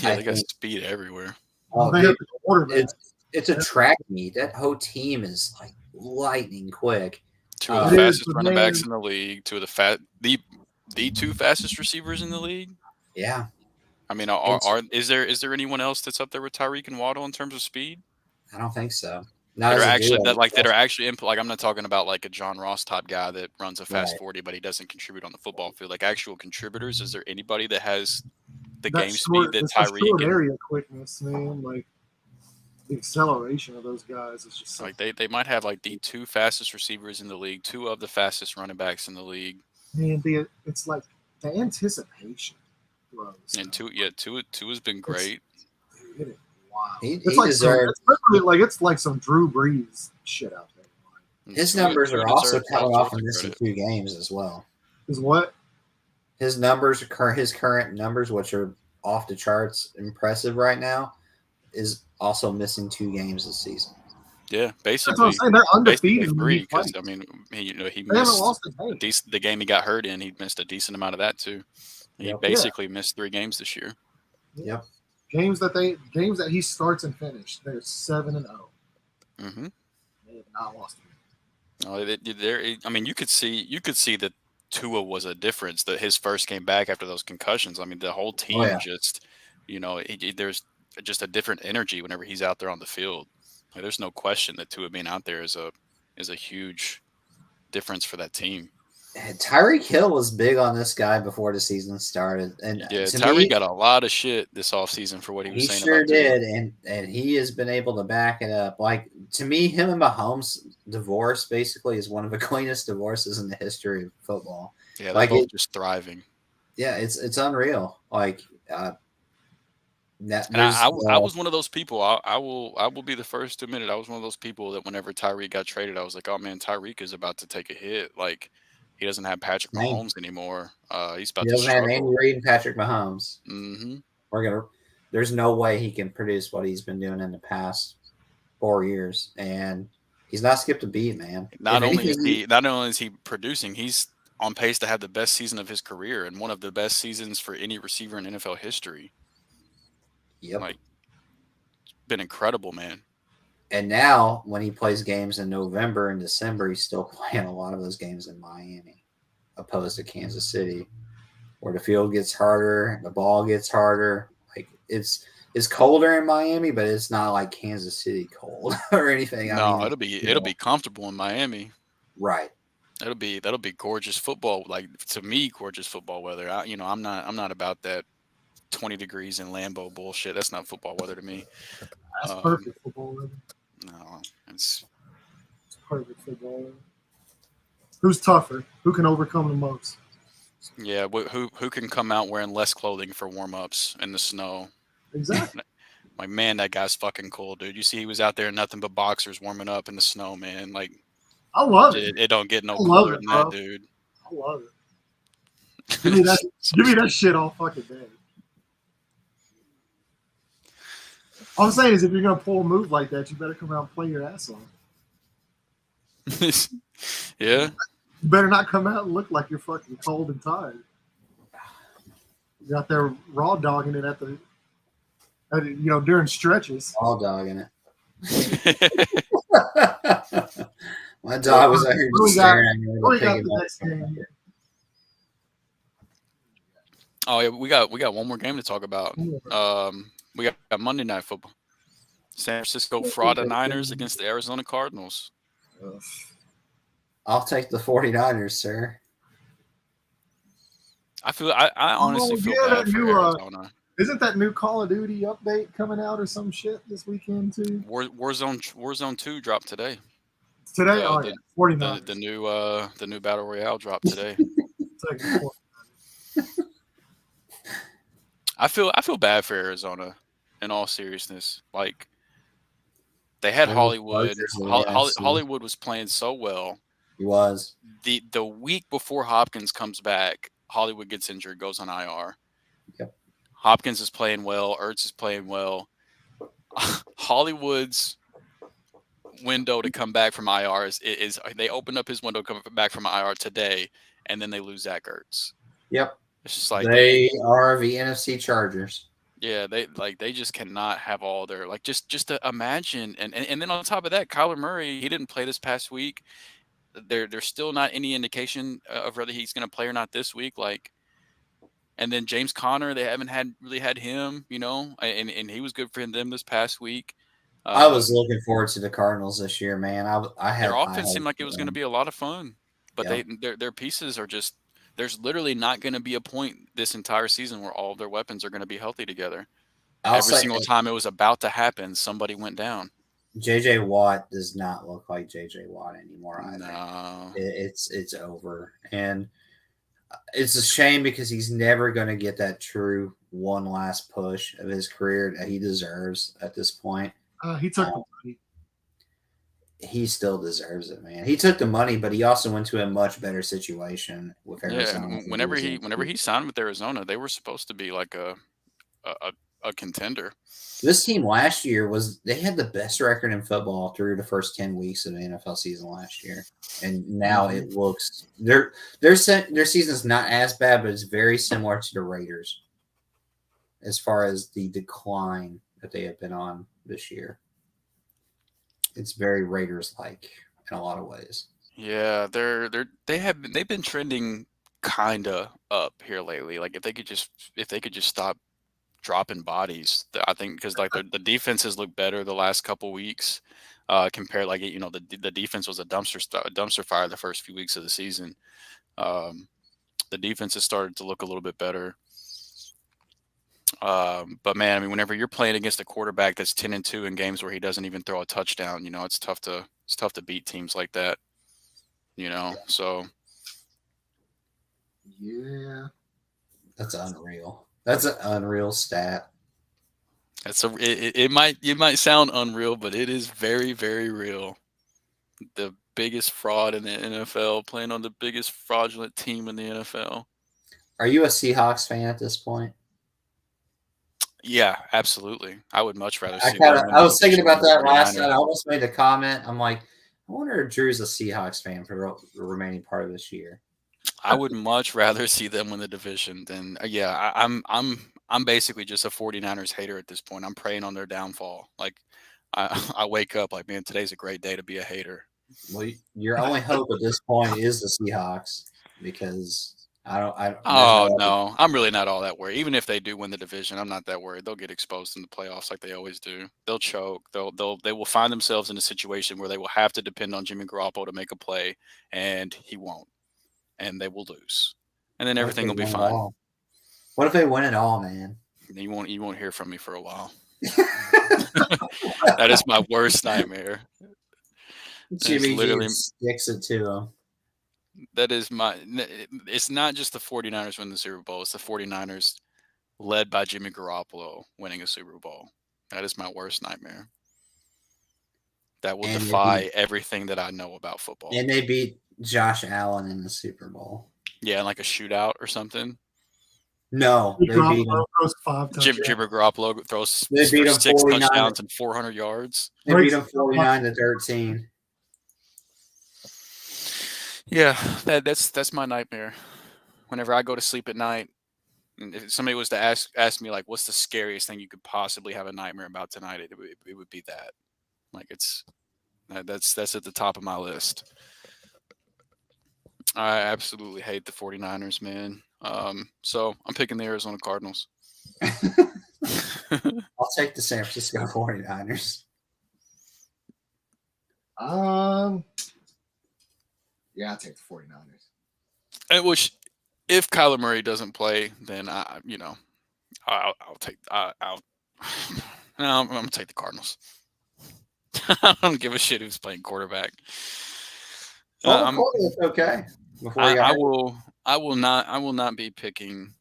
Yeah, they got speed everywhere. It's a track meet. That whole team is like lightning quick. Two of the fastest running backs in the league. Two of the two fastest receivers in the league. Yeah. I mean, is there anyone else that's up there with Tyreek and Waddle in terms of speed? I don't think so. That are actually like I'm not talking about like a John Ross type guy that runs a fast 40, but he doesn't contribute on the football field. Like actual contributors, is there anybody that has the game speed that Tyreek? Short area quickness, man. Like the acceleration of those guys is just like they might have like the two fastest receivers in the league, two of the fastest running backs in the league. Man, it's like the anticipation. And two has been great. Wow. It's like some Drew Brees shit out there. His numbers are also coming off of missing 2 games as well. Is what? His current numbers, which are off the charts impressive right now, is also missing 2 games this season. Yeah, basically. That's what I'm saying. They're undefeated. 3 because I mean, he missed the game he got hurt in. He missed a decent amount of that too. He basically missed 3 games this year. Yep. Games that he starts and finishes, they're 7-0. Mm-hmm. They have not lost a game. I mean, you could see that Tua was a difference. That his first came back after those concussions. I mean, the whole team just, there's just a different energy whenever he's out there on the field. Like, there's no question that Tua being out there is a huge difference for that team. Tyreek Hill was big on this guy before the season started, and Tyreek got a lot of shit this offseason for what he was saying. He sure did, and he has been able to back it up. Like, to me, him and Mahomes' divorce basically is one of the cleanest divorces in the history of football. Yeah, they're both just thriving. Yeah, it's unreal. Like, I was one of those people. I will be the first to admit it. I was one of those people that whenever Tyreek got traded, I was like, oh man, Tyreek is about to take a hit. Like, he doesn't have Patrick Mahomes anymore. He's about to struggle. He doesn't have Andy Reid and Patrick Mahomes. Mm-hmm. There's no way he can produce what he's been doing in the past 4 years, and he's not skipped a beat, man. Not only is he producing, he's on pace to have the best season of his career and one of the best seasons for any receiver in NFL history. Yep. Like, it's been incredible, man. And now, when he plays games in November and December, he's still playing a lot of those games in Miami, opposed to Kansas City, where the field gets harder, the ball gets harder. Like, it's It's colder in Miami, but it's not like Kansas City cold or anything. No, I mean, it'll be comfortable in Miami. right. That'll be gorgeous football. Like to me, gorgeous football weather. I'm not about that 20 degrees in Lambeau bullshit. That's not football weather to me. That's perfect football weather. No, it's perfect football weather. Who's tougher? Who can overcome the most? Yeah, who can come out wearing less clothing for warm-ups in the snow? Exactly. Like, man, that guy's fucking cool, dude. You see he was out there in nothing but boxers warming up in the snow, man. Like, I love it. It don't get no cooler than that, dude. I love it. Give me that shit all fucking day. All I'm saying is if you're going to pull a move like that, you better come out and play your ass off. Yeah. You better not come out and look like you're fucking cold and tired. You're out there raw dogging it during stretches. Raw dogging it. My dog was out here just staring at me. We got the next game here. Oh yeah, we got one more game to talk about. We got Monday Night Football. San Francisco Fraud Niners against the Arizona Cardinals. I'll take the 49ers, sir. I honestly feel bad for Arizona. Isn't that new Call of Duty update coming out or some shit this weekend too? Warzone 2 dropped today. Today, 49ers. The new Battle Royale dropped today. I feel bad for Arizona, in all seriousness. Like, they had Hollywood. Hollywood was playing so well. He was. The week before Hopkins comes back, Hollywood gets injured, goes on IR. Yep. Hopkins is playing well. Ertz is playing well. Hollywood's window to come back from IR is they opened up his window to come back from IR today, and then they lose Zach Ertz. Yep. It's just like they are the NFC Chargers. Yeah, they just cannot have all their just to imagine and then on top of that, Kyler Murray, he didn't play this past week. There's still not any indication of whether he's going to play or not this week. And then James Conner, they haven't really had him, and he was good for them this past week. I was looking forward to the Cardinals this year, man. I had their offense seemed like it was going to be a lot of fun, but their pieces are just. There's literally not going to be a point this entire season where all of their weapons are going to be healthy together. Every single time it was about to happen, somebody went down. JJ Watt does not look like JJ Watt anymore. No. It's over. And it's a shame because he's never going to get that true one last push of his career that he deserves at this point. He took the money. He still deserves it, man. He took the money, but he also went to a much better situation with Arizona. Yeah, whenever he signed with Arizona, they were supposed to be like a contender. This team last year they had the best record in football through the first 10 weeks of the NFL season last year, and now it looks their season is not as bad, but it's very similar to the Raiders as far as the decline that they have been on this year. It's very Raiders-like in a lot of ways. Yeah, they've been trending kinda up here lately. Like if they could just stop dropping bodies, I think because the defenses look better the last couple weeks compared the defense was a dumpster fire the first few weeks of the season. The defense has started to look a little bit better. But man, I mean, whenever you're playing against a quarterback that's 10-2 in games where he doesn't even throw a touchdown, it's tough to beat teams like that. So yeah, that's unreal. That's an unreal stat. It might sound unreal, but it is very, very real. The biggest fraud in the NFL, playing on the biggest fraudulent team in the NFL. Are you a Seahawks fan at this point? Yeah, absolutely. I would much rather see I was thinking about that last night. I almost made a comment. I'm like, I wonder if Drew's a Seahawks fan for the remaining part of this year. I would much rather see them win the division than I'm basically just a 49ers hater at this point. I'm preying on their downfall. Like I wake up like, man, today's a great day to be a hater. Well, your only hope at this point is the Seahawks because Oh no, I'm really not all that worried. Even if they do win the division, I'm not that worried. They'll get exposed in the playoffs like they always do. They'll choke. They will find themselves in a situation where they will have to depend on Jimmy Garoppolo to make a play, and he won't, and they will lose, and then everything will be fine. What if they win it all, man? You won't hear from me for a while. That is my worst nightmare. Jimmy literally sticks it to them. That is it's not just the 49ers win the Super Bowl. It's the 49ers led by Jimmy Garoppolo winning a Super Bowl. That is my worst nightmare. That will defy everything that I know about football. And they beat Josh Allen in the Super Bowl. Yeah, like a shootout or something. No, they beat him. Jimmy Garoppolo throws for 6 touchdowns and 400 yards. They beat him 49-13. Yeah, that's my nightmare. Whenever I go to sleep at night, and if somebody was to ask me like, what's the scariest thing you could possibly have a nightmare about tonight, it would be that. Like that's at the top of my list. I absolutely hate the 49ers, man. So I'm picking the Arizona Cardinals. I'll take the San Francisco 49ers. Yeah, I'll take the 49ers. Which, if Kyler Murray doesn't play, then I'm gonna take the Cardinals. I don't give a shit who's playing quarterback. Okay. I will not be picking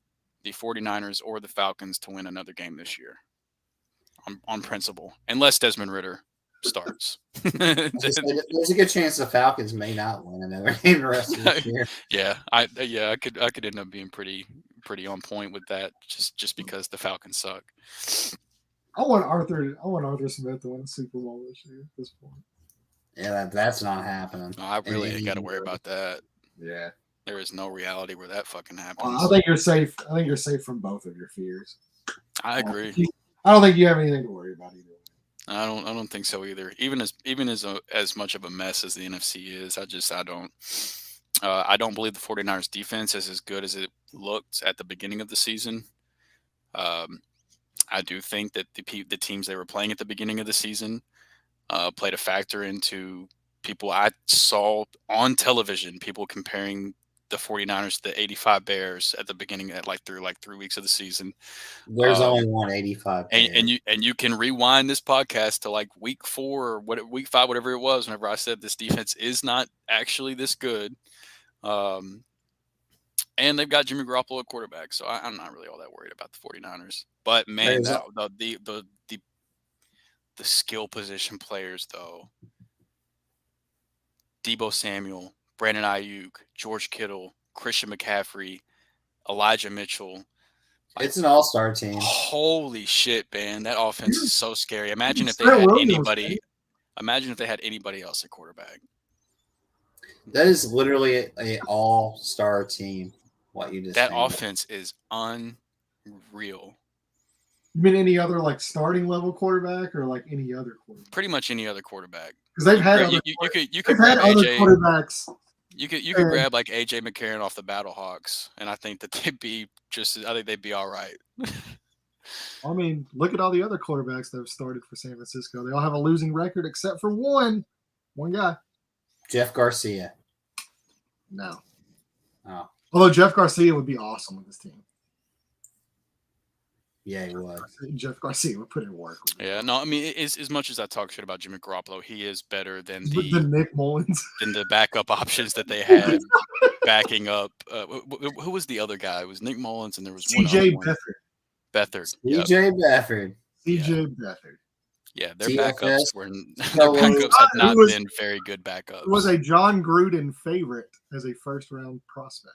the 49ers or the Falcons to win another game this year. On principle, unless Desmond Ridder starts. There's a good chance the Falcons may not win another game the rest of the year. I could end up being pretty on point with that just because the Falcons suck. I want Arthur Smith to win the Super Bowl this year at this point. Yeah, that's not happening. No, I really ain't got to worry about that. Yeah. There is no reality where that fucking happens. I think you're safe. I think you're safe from both of your fears. I agree. I don't think you have anything to worry about either. I don't think so either. Even as much of a mess as the NFC is, I don't believe the 49ers defense is as good as it looked at the beginning of the season. I do think that the teams they were playing at the beginning of the season played a factor into people. I saw on television people comparing the 49ers to the 85 Bears at the beginning through 3 weeks of the season. There's only one 85 and you can rewind this podcast to like week 4 or week 5, whatever it was, whenever I said this defense is not actually this good. And they've got Jimmy Garoppolo at quarterback, so I'm not really all that worried about the 49ers. But man, the skill position players though. Deebo Samuel, Brandon Ayuk, George Kittle, Christian McCaffrey, Elijah Mitchell. It's an all-star team. Holy shit, man! That offense is so scary. Imagine if they had anybody. Imagine if they had anybody else at quarterback. That is literally an all-star team. What you just that offense is unreal. You mean any other like starting level quarterback or like any other quarterback? Pretty much any other quarterback. Because they've had you could grab AJ quarterbacks. You could grab like AJ McCarron off the Battlehawks, and I think that they'd be all right. I mean, look at all the other quarterbacks that have started for San Francisco. They all have a losing record except for one guy. Jeff Garcia. No. Oh. Although Jeff Garcia would be awesome with this team. Yeah, he would. Jeff Garcia would put in work. Yeah, no, I mean, as much as I talk shit about Jimmy Garoppolo, he is better than Nick Mullins, than the backup options that they had backing up. Who was the other guy? It was Nick Mullins, and there was CJ Beathard. CJ Beathard. CJ Beathard. Yeah, their backups have not been very good backups. It was a John Gruden favorite as a first-round prospect.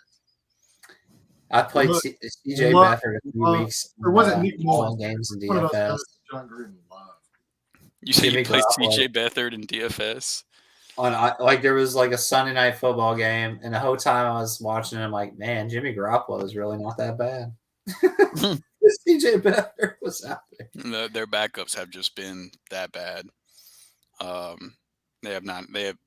I played CJ Beathard a few weeks. Or was it Nick Mullins? Games in DFS. John Gruden loved. You said you played CJ Beathard in DFS? There was like a Sunday night football game, and the whole time I was watching, I'm like, man, Jimmy Garoppolo is really not that bad. CJ Beathard was out there. Their backups have just been that bad.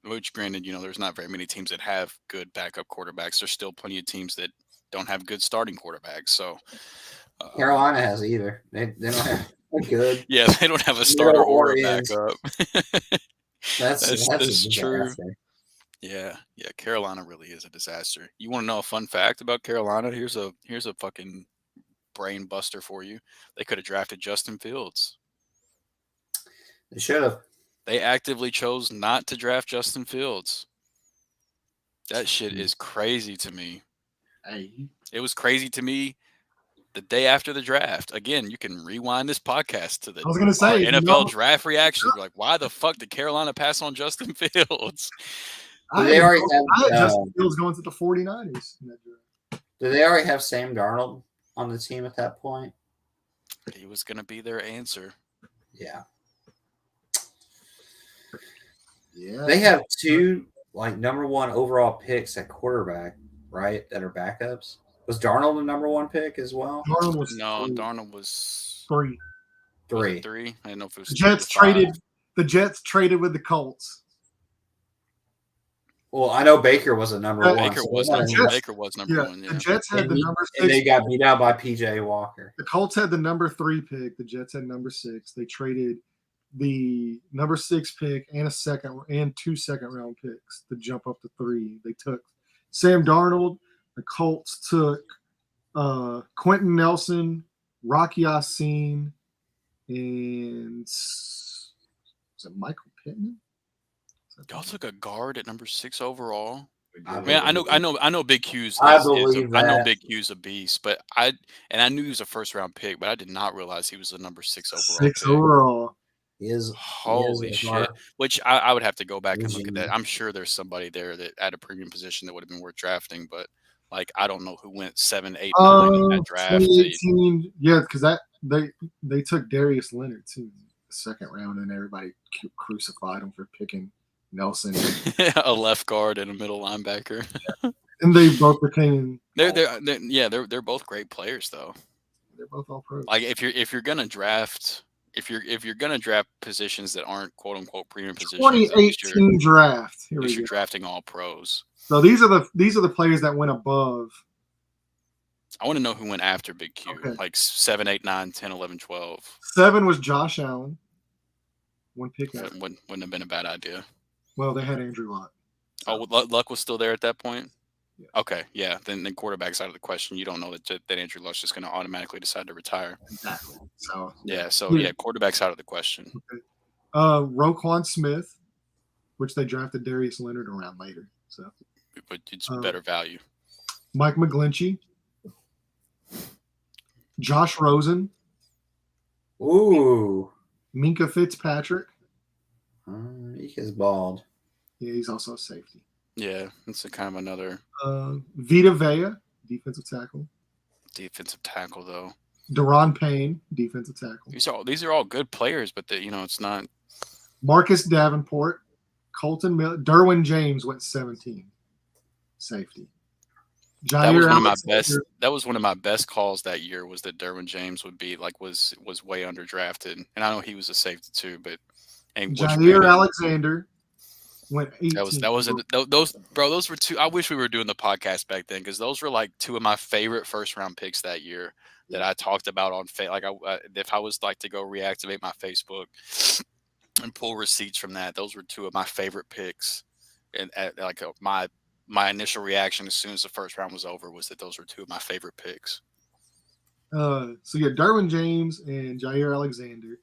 Which granted, there's not very many teams that have good backup quarterbacks. There's still plenty of teams that don't have good starting quarterbacks. So Carolina has either. They don't have good. Yeah, they don't have a starter or a ends. backup. That's That's true. disaster. Yeah. Carolina really is a disaster. You want to know a fun fact about Carolina? Here's a fucking brain buster for you. They could have drafted Justin Fields. They should have. They actively chose not to draft Justin Fields. That shit is crazy to me. Hey, It was crazy to me the day after the draft. Again, you can rewind this podcast to the I was gonna say, NFL draft reactions. Like, why the fuck did Carolina pass on Justin Fields? They already have Justin Fields going to the 49ers. Do they already have Sam Darnold on the team at that point? He was going to be their answer. Yeah. Yeah. They have 2 number 1 overall picks at quarterback, right? That are backups. Was Darnold the number 1 pick as well? Darnold was Darnold was 3. 3. 3. I didn't know if it was the Jets traded. The Jets traded with the Colts. Well, I know Baker was a number 1. Baker was number 1. Yeah. The Jets had the number 6. And they got beat out by PJ Walker. The Colts had the number 3 pick. The Jets had number 6. They traded the number 6 pick and 2 second round picks to jump up to 3. They took Sam Darnold. The Colts took Quentin Nelson, Rocky Yassin, and was it Michael Pittman? Y'all took a guard at number 6 overall. I know Big Q's. I know Big Q's a beast, but I knew he was a first round pick, but I did not realize he was the number 6 overall. Overall. Holy shit! Which I would have to go back and look at that. I'm sure there's somebody there that at a premium position that would have been worth drafting, but I don't know who went 7, 8, 9 in that draft. 2018, yeah, because they took Darius Leonard too, the second round, and everybody crucified him for picking Nelson, a left guard and a middle linebacker. And they both became. They're both great players though. They're both all pros. If you're gonna draft. If you're gonna draft positions that aren't quote unquote premium positions, 2018 draft. You're drafting all pros. So these are the players that went above. I want to know who went after Big Q. Okay. 7, 8, 9, 10, 11, 12. 7 was Josh Allen. 1 pick. Wouldn't have been a bad idea. Well, they had Andrew Luck. Oh, Luck was still there at that point? Yeah. Okay, yeah. Then quarterback's out of the question. You don't know that Andrew Luck's just going to automatically decide to retire. Exactly. So quarterback's out of the question. Okay. Roquan Smith, which they drafted Darius Leonard around later. So, but it's better value. Mike McGlinchey, Josh Rosen, ooh, Minka Fitzpatrick. He's bald. Yeah, he's also a safety. Yeah, it's a kind of another. Vita Vea, defensive tackle. Defensive tackle, though. Deron Payne, defensive tackle. These are all good players, but it's not. Marcus Davenport, Colton Miller, Derwin James went 17. Safety. That was one of my best calls that year. Was that Derwin James would be was way underdrafted, and I know he was a safety too, but. Jair Alexander went 18. Those were 2. I wish we were doing the podcast back then because those were 2 of my favorite first round picks that year that I talked about on if I was to go reactivate my Facebook and pull receipts from that, those were 2 of my favorite picks. And my initial reaction as soon as the first round was over was that those were 2 of my favorite picks. Derwin James and Jair Alexander.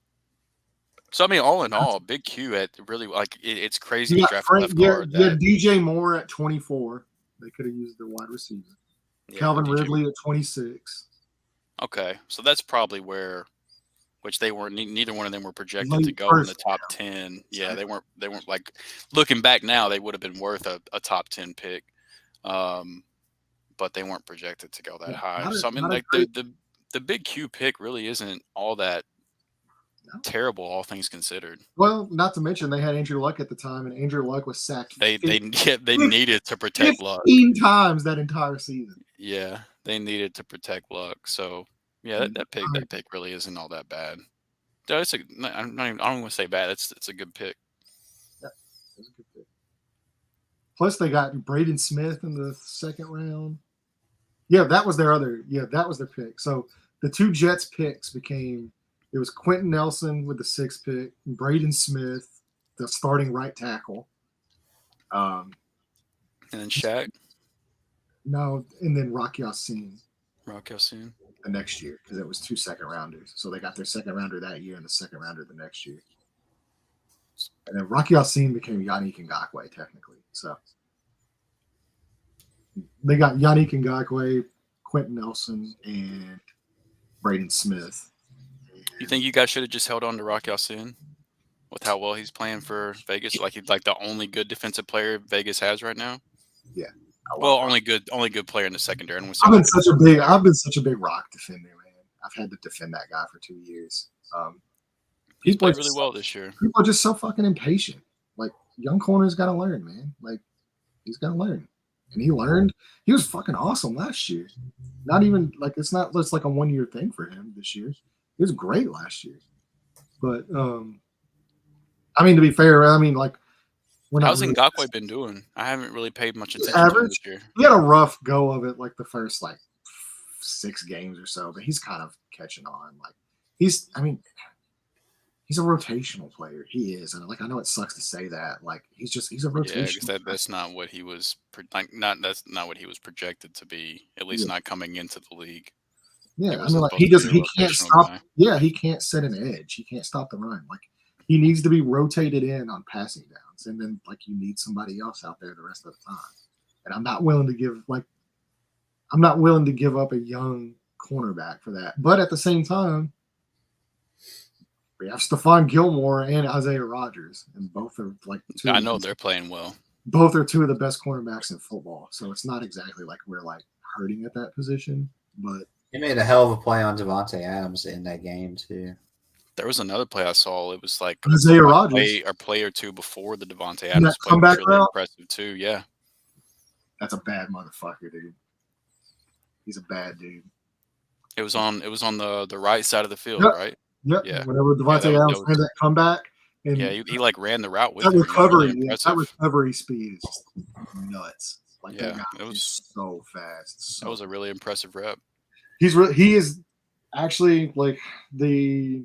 So, all in all, Big Q at really, it's crazy to draft left guard. Yeah, DJ Moore at 24. They could have used their wide receiver. Yeah, Calvin Ridley at 26. Okay, so that's probably which they weren't, neither one of them were projected to go in the top 10. Yeah, they weren't looking back now, they would have been worth a top 10 pick. But they weren't projected to go that high. So, the Big Q pick really isn't all that terrible, all things considered. Well, not to mention they had Andrew Luck at the time, and Andrew Luck was sacked. They needed to protect Luck 15 times that entire season. Yeah, they needed to protect Luck. So yeah, that pick really isn't all that bad. I don't want to say bad. It's a good pick. Yeah, it's a good pick. Plus, they got Braden Smith in the second round. Yeah, that was their other. Yeah, that was their pick. So the two Jets picks became it was Quentin Nelson with the 6th pick, Braden Smith, the starting right tackle. And then Shaq, No, and then Rocky Yassin Rock Yassin. the next year because it was 2 second-rounders. So they got their 2nd-rounder that year and the 2nd-rounder the next year. And then Rocky Yassin became Yannick Ngakoue technically. So they got Yannick Ngakoue, Quentin Nelson, and Braden Smith. You think you guys should have just held on to Rock Yassin with how well he's playing for Vegas? Like he's like the only good defensive player Vegas has right now. Yeah. Well, only good player in the secondary. I've been such a big Rock defender, man. I've had to defend that guy for 2 years. He's played really well this year. People are just so fucking impatient. Like young corners got to learn, man. Like he's got to learn, and he learned. He was fucking awesome last year. Not even like it's not just like a 1-year thing for him this year. He was great last year, but I mean to be fair, I mean like we're not. How's really, Ngakoue been doing? I haven't really paid much attention to him this year. He had a rough go of it, like the first like 6 games or so, but he's kind of catching on. Like he's a rotational player. He is, and like I know it sucks to say that. Like he's a rotational. Yeah, that's not what he was that's not what he was projected to be. At least not coming into the league. Yeah, I mean, like he can't stop. Guy. Yeah, he can't set an edge. He can't stop the run. Like he needs to be rotated in on passing downs, and then like you need somebody else out there the rest of the time. And I'm not willing to give up a young cornerback for that. But at the same time, we have Stephon Gilmore and Isaiah Rodgers, and both are like. I know they're playing well. Both are 2 of the best cornerbacks in football, so it's not exactly like we're like hurting at that position, but. He made a hell of a play on Devontae Adams in that game too. There was another play I saw. It was like Isaiah Rodgers, a play or two before the Devontae Adams play. Comeback really impressive too. Yeah, that's a bad motherfucker, dude. He's a bad dude. It was on the right side of the field, right? Yep. Yeah. Whenever Devontae Adams ran that comeback, and he like ran the route with that recovery. Really that recovery speed is just nuts. Like it was so fast. That was a really impressive rep. He is actually like the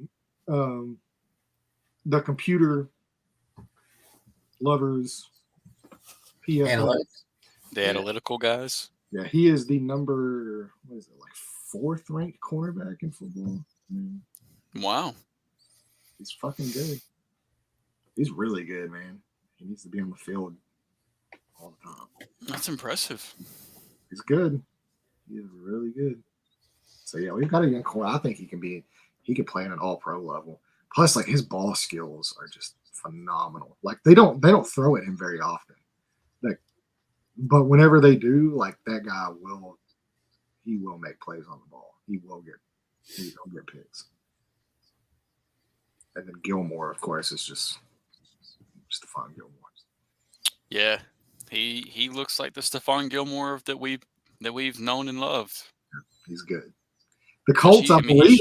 computer lovers PFF. The analytical guys. Yeah, he is the number 4th ranked cornerback in football. Wow. He's fucking good. He's really good, man. He needs to be on the field all the time. That's impressive. He's good. He is really good. So yeah, we've got a young corner. I think he could play at an all-pro level. Plus, like his ball skills are just phenomenal. Like they don't throw at him very often. Like, but whenever they do, like that guy will make plays on the ball. He will get picks. And then Gilmore, of course, is just Stephon Gilmore. Yeah, he looks like the Stephon Gilmore that we've known and loved. He's good. The Colts, I believe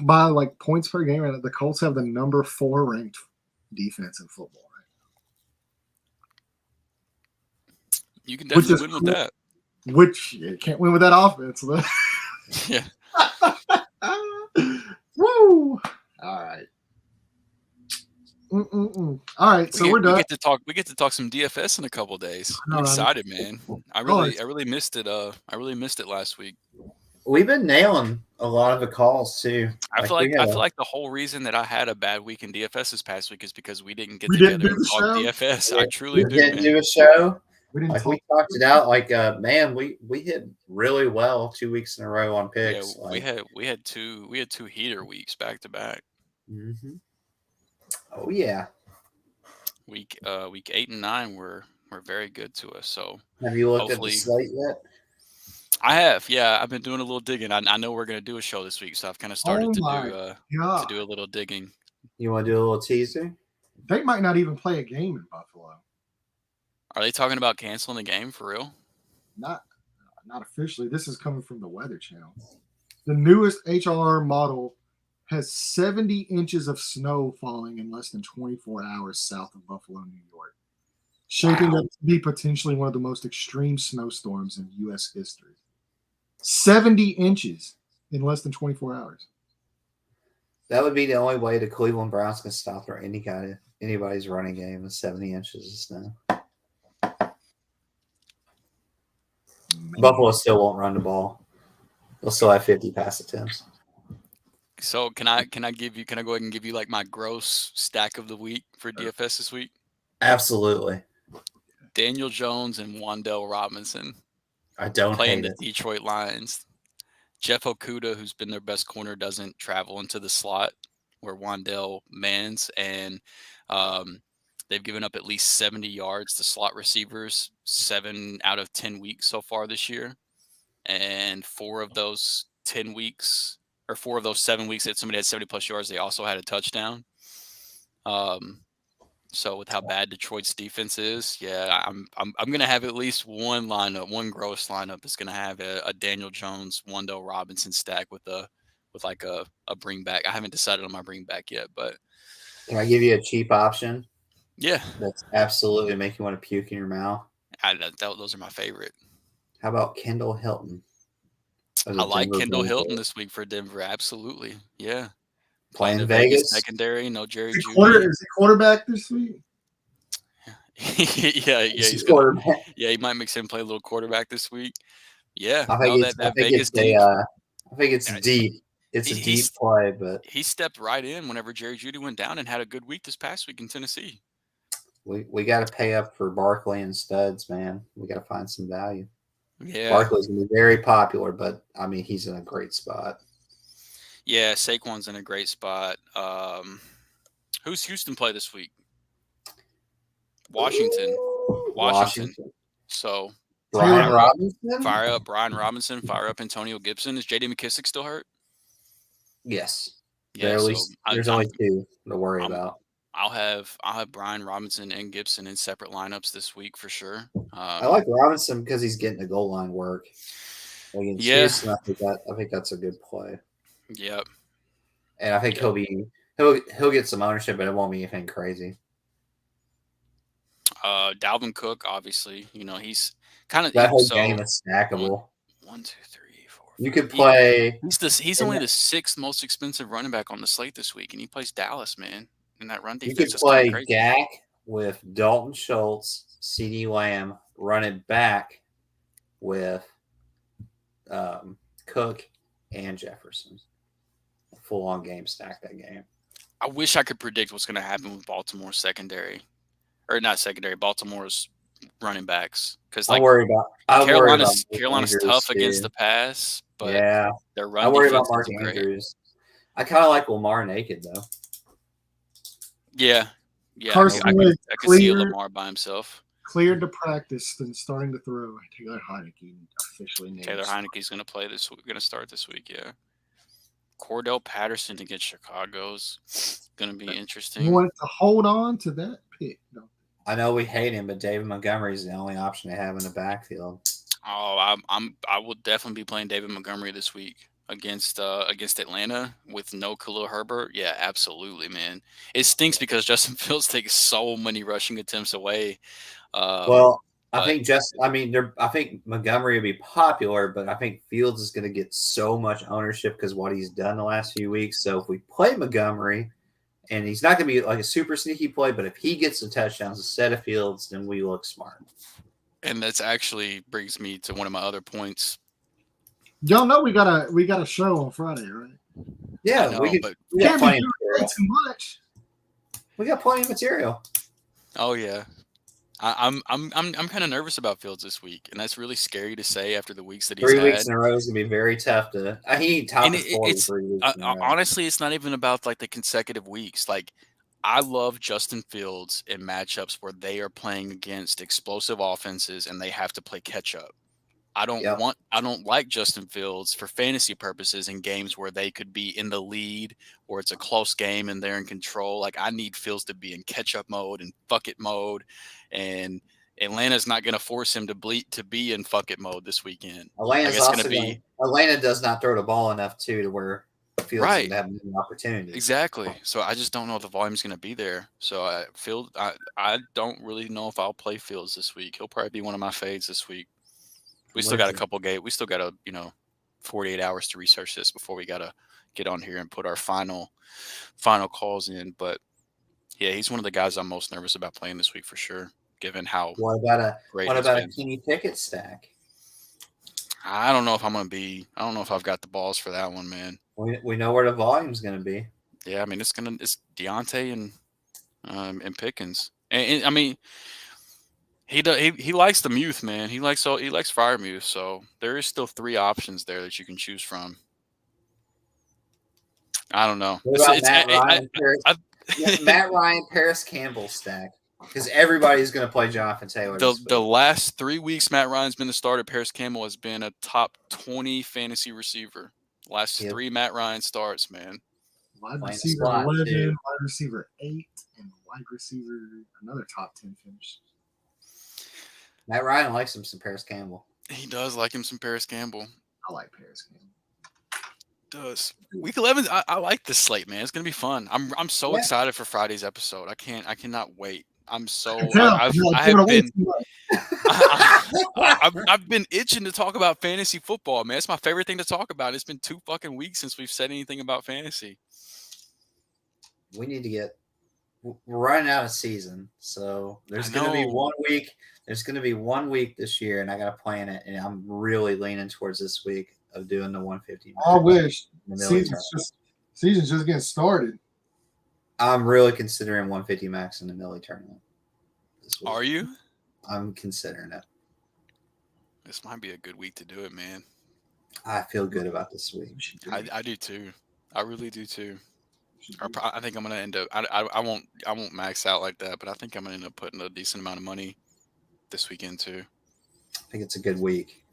by like points per game, the Colts have the number 4 ranked defense in football right now. You can definitely win with that. Which you can't win with that offense. Yeah. Woo! All right. All right, so we're done. We get to talk some DFS in a couple days. I'm excited, man. I really missed it. I really missed it last week. We've been nailing a lot of the calls too. I feel like the whole reason that I had a bad week in DFS this past week is because we didn't get together and talk DFS. Yeah, I truly didn't do a show. We talked it out. Like man, we hit really well 2 weeks in a row on picks. Yeah, we had two heater weeks back to back. Mm-hmm. Oh yeah. Week 8 and 9 were very good to us. So have you looked at the slate yet? I have, yeah. I've been doing a little digging. I know we're going to do a show this week, so I've kind of started to do a little digging. You want to do a little teaser? They might not even play a game in Buffalo. Are they talking about canceling the game for real? Not officially. This is coming from the Weather Channel. The newest HRR model has 70 inches of snow falling in less than 24 hours south of Buffalo, New York, shaping up to be potentially one of the most extreme snowstorms in U.S. history. 70 inches in less than 24 hours. That would be the only way the Cleveland Browns can stop their anybody's running game is 70 inches of snow. Buffalo still won't run the ball. They'll still have 50 pass attempts. So can I go ahead and give you like my gross stack of the week for DFS this week? Absolutely. Daniel Jones and Wan'Dale Robinson I don't playing hate the it. Detroit Lions. Jeff Okuda, who's been their best corner, doesn't travel into the slot where Wan'Dale mans, and they've given up at least 70 yards to slot receivers 7 out of 10 weeks so far this year. And 4 of those 7 weeks that somebody had 70+ yards, they also had a touchdown. So with how bad Detroit's defense is, yeah, I'm gonna have at least one gross lineup that's gonna have a Daniel Jones, Wan'Dale Robinson stack with a bring back. I haven't decided on my bring back yet, but Can I give you a cheap option? Yeah, That's absolutely make you want to puke in your mouth. those are my favorite. How about Kendall Hilton? I like Kendall Hilton this week for Denver. Absolutely, yeah. Playing the Vegas secondary, no Jerry Jeudy. Is he quarterback this week? yeah, he's quarterback. Yeah, he might mix in play a little quarterback this week. Yeah, I think it's deep. It's a deep play, but he stepped right in whenever Jerry Jeudy went down and had a good week this past week in Tennessee. We got to pay up for Barkley and studs, man. We got to find some value. Yeah, Barkley's gonna be very popular, but I mean he's in a great spot. Yeah, Saquon's in a great spot. Who's Houston play this week? Washington. So Brian Robinson? Fire up Brian Robinson. Fire up Antonio Gibson. Is J.D. McKissick still hurt? Yes. Yeah. There's only 2 to worry about. I'll have Brian Robinson and Gibson in separate lineups this week for sure. I like Robinson because he's getting the goal line work. Houston, I think that's a good play. Yep. And I think he'll get some ownership, but it won't be anything crazy. Dalvin Cook, obviously, he's kind of that whole game is stackable. 1, 2, 3, 4. You could play. He's only the 6th most expensive running back on the slate this week, and he plays Dallas, man. And that run defense. You could play Gak with Dalton Schultz, CeeDee Lamb, run it back with Cook and Jefferson. Full on game stack that game. I wish I could predict what's going to happen with Baltimore's secondary, or not secondary, Baltimore's running backs. Because Carolina's tough against the pass, but their run I worry defense about Mark isn't Andrews. I kind of like Lamar naked though. Yeah. Carson I can see Lamar by himself. Cleared to practice and starting to throw. Taylor Heineke officially named. Taylor Heineke's going to play this week. Going to start this week. Yeah. Cordell Patterson against Chicago's going to be interesting. You want to hold on to that pick, though. I know we hate him, but David Montgomery is the only option they have in the backfield. Oh, I will definitely be playing David Montgomery this week against Atlanta with no Khalil Herbert. Yeah, absolutely, man. It stinks because Justin Fields takes so many rushing attempts away. I think Montgomery will be popular, but I think Fields is going to get so much ownership because what he's done the last few weeks. So if we play Montgomery, and he's not going to be like a super sneaky play, but if he gets the touchdowns instead of Fields, then we look smart. And that's actually brings me to one of my other points. Y'all know we got a show on Friday, right? Yeah, we got plenty of material. Too much. We got plenty of material. Oh yeah. I'm kind of nervous about Fields this week, and that's really scary to say after the weeks that he's had. 3 weeks in a row is gonna be very tough to. He topped 40 3 weeks. Honestly, it's not even about like the consecutive weeks. Like, I love Justin Fields in matchups where they are playing against explosive offenses and they have to play catch up. I don't like Justin Fields for fantasy purposes in games where they could be in the lead or it's a close game and they're in control. Like, I need Fields to be in catch-up mode and fuck it mode, and Atlanta's not going to force him to be in fuck it mode this weekend. Atlanta does not throw the ball enough to where Fields doesn't have any opportunities. Exactly. So I just don't know if the volume's going to be there. So I don't really know if I'll play Fields this week. He'll probably be one of my fades this week. We still got a couple games. We still got to, 48 hours to research this before we gotta get on here and put our final calls in. But yeah, he's one of the guys I'm most nervous about playing this week for sure, given how What about great a he's been. Kenny Pickett stack? I don't know if I've got the balls for that one, man. We know where the volume's going to be. Yeah, I mean it's Deontay and Pickens, and I mean he likes the Muth, man. He likes Freiermuth, so there is still 3 options there that you can choose from. I don't know. What about Matt Ryan, Paris Campbell stack? Because everybody's going to play Jonathan Taylor. The last 3 weeks, Matt Ryan's been the starter. Paris Campbell has been a top 20 fantasy receiver. Last 3 Matt Ryan starts, man. Wide receiver 11, wide receiver 8, and wide receiver another top 10 finish. Matt Ryan likes him some Paris Campbell. He does like him some Paris Campbell. I like Paris Campbell. Does week 11? I like this slate, man. It's gonna be fun. I'm so excited for Friday's episode. I cannot wait. I've been itching to talk about fantasy football, man. It's my favorite thing to talk about. It's been 2 fucking weeks since we've said anything about fantasy. We need to get. We're running out of season, so there's going to be 1 week. There's going to be 1 week this year, and I got to plan it. And I'm really leaning towards this week of doing the 150. I wish season's just getting started. I'm really considering 150 max in the Millie tournament. Are you? I'm considering it. This might be a good week to do it, man. I feel good about this week. I do too. I really do too. I think I'm gonna end up. I won't max out like that, but I think I'm gonna end up putting a decent amount of money this weekend too. I think it's a good week.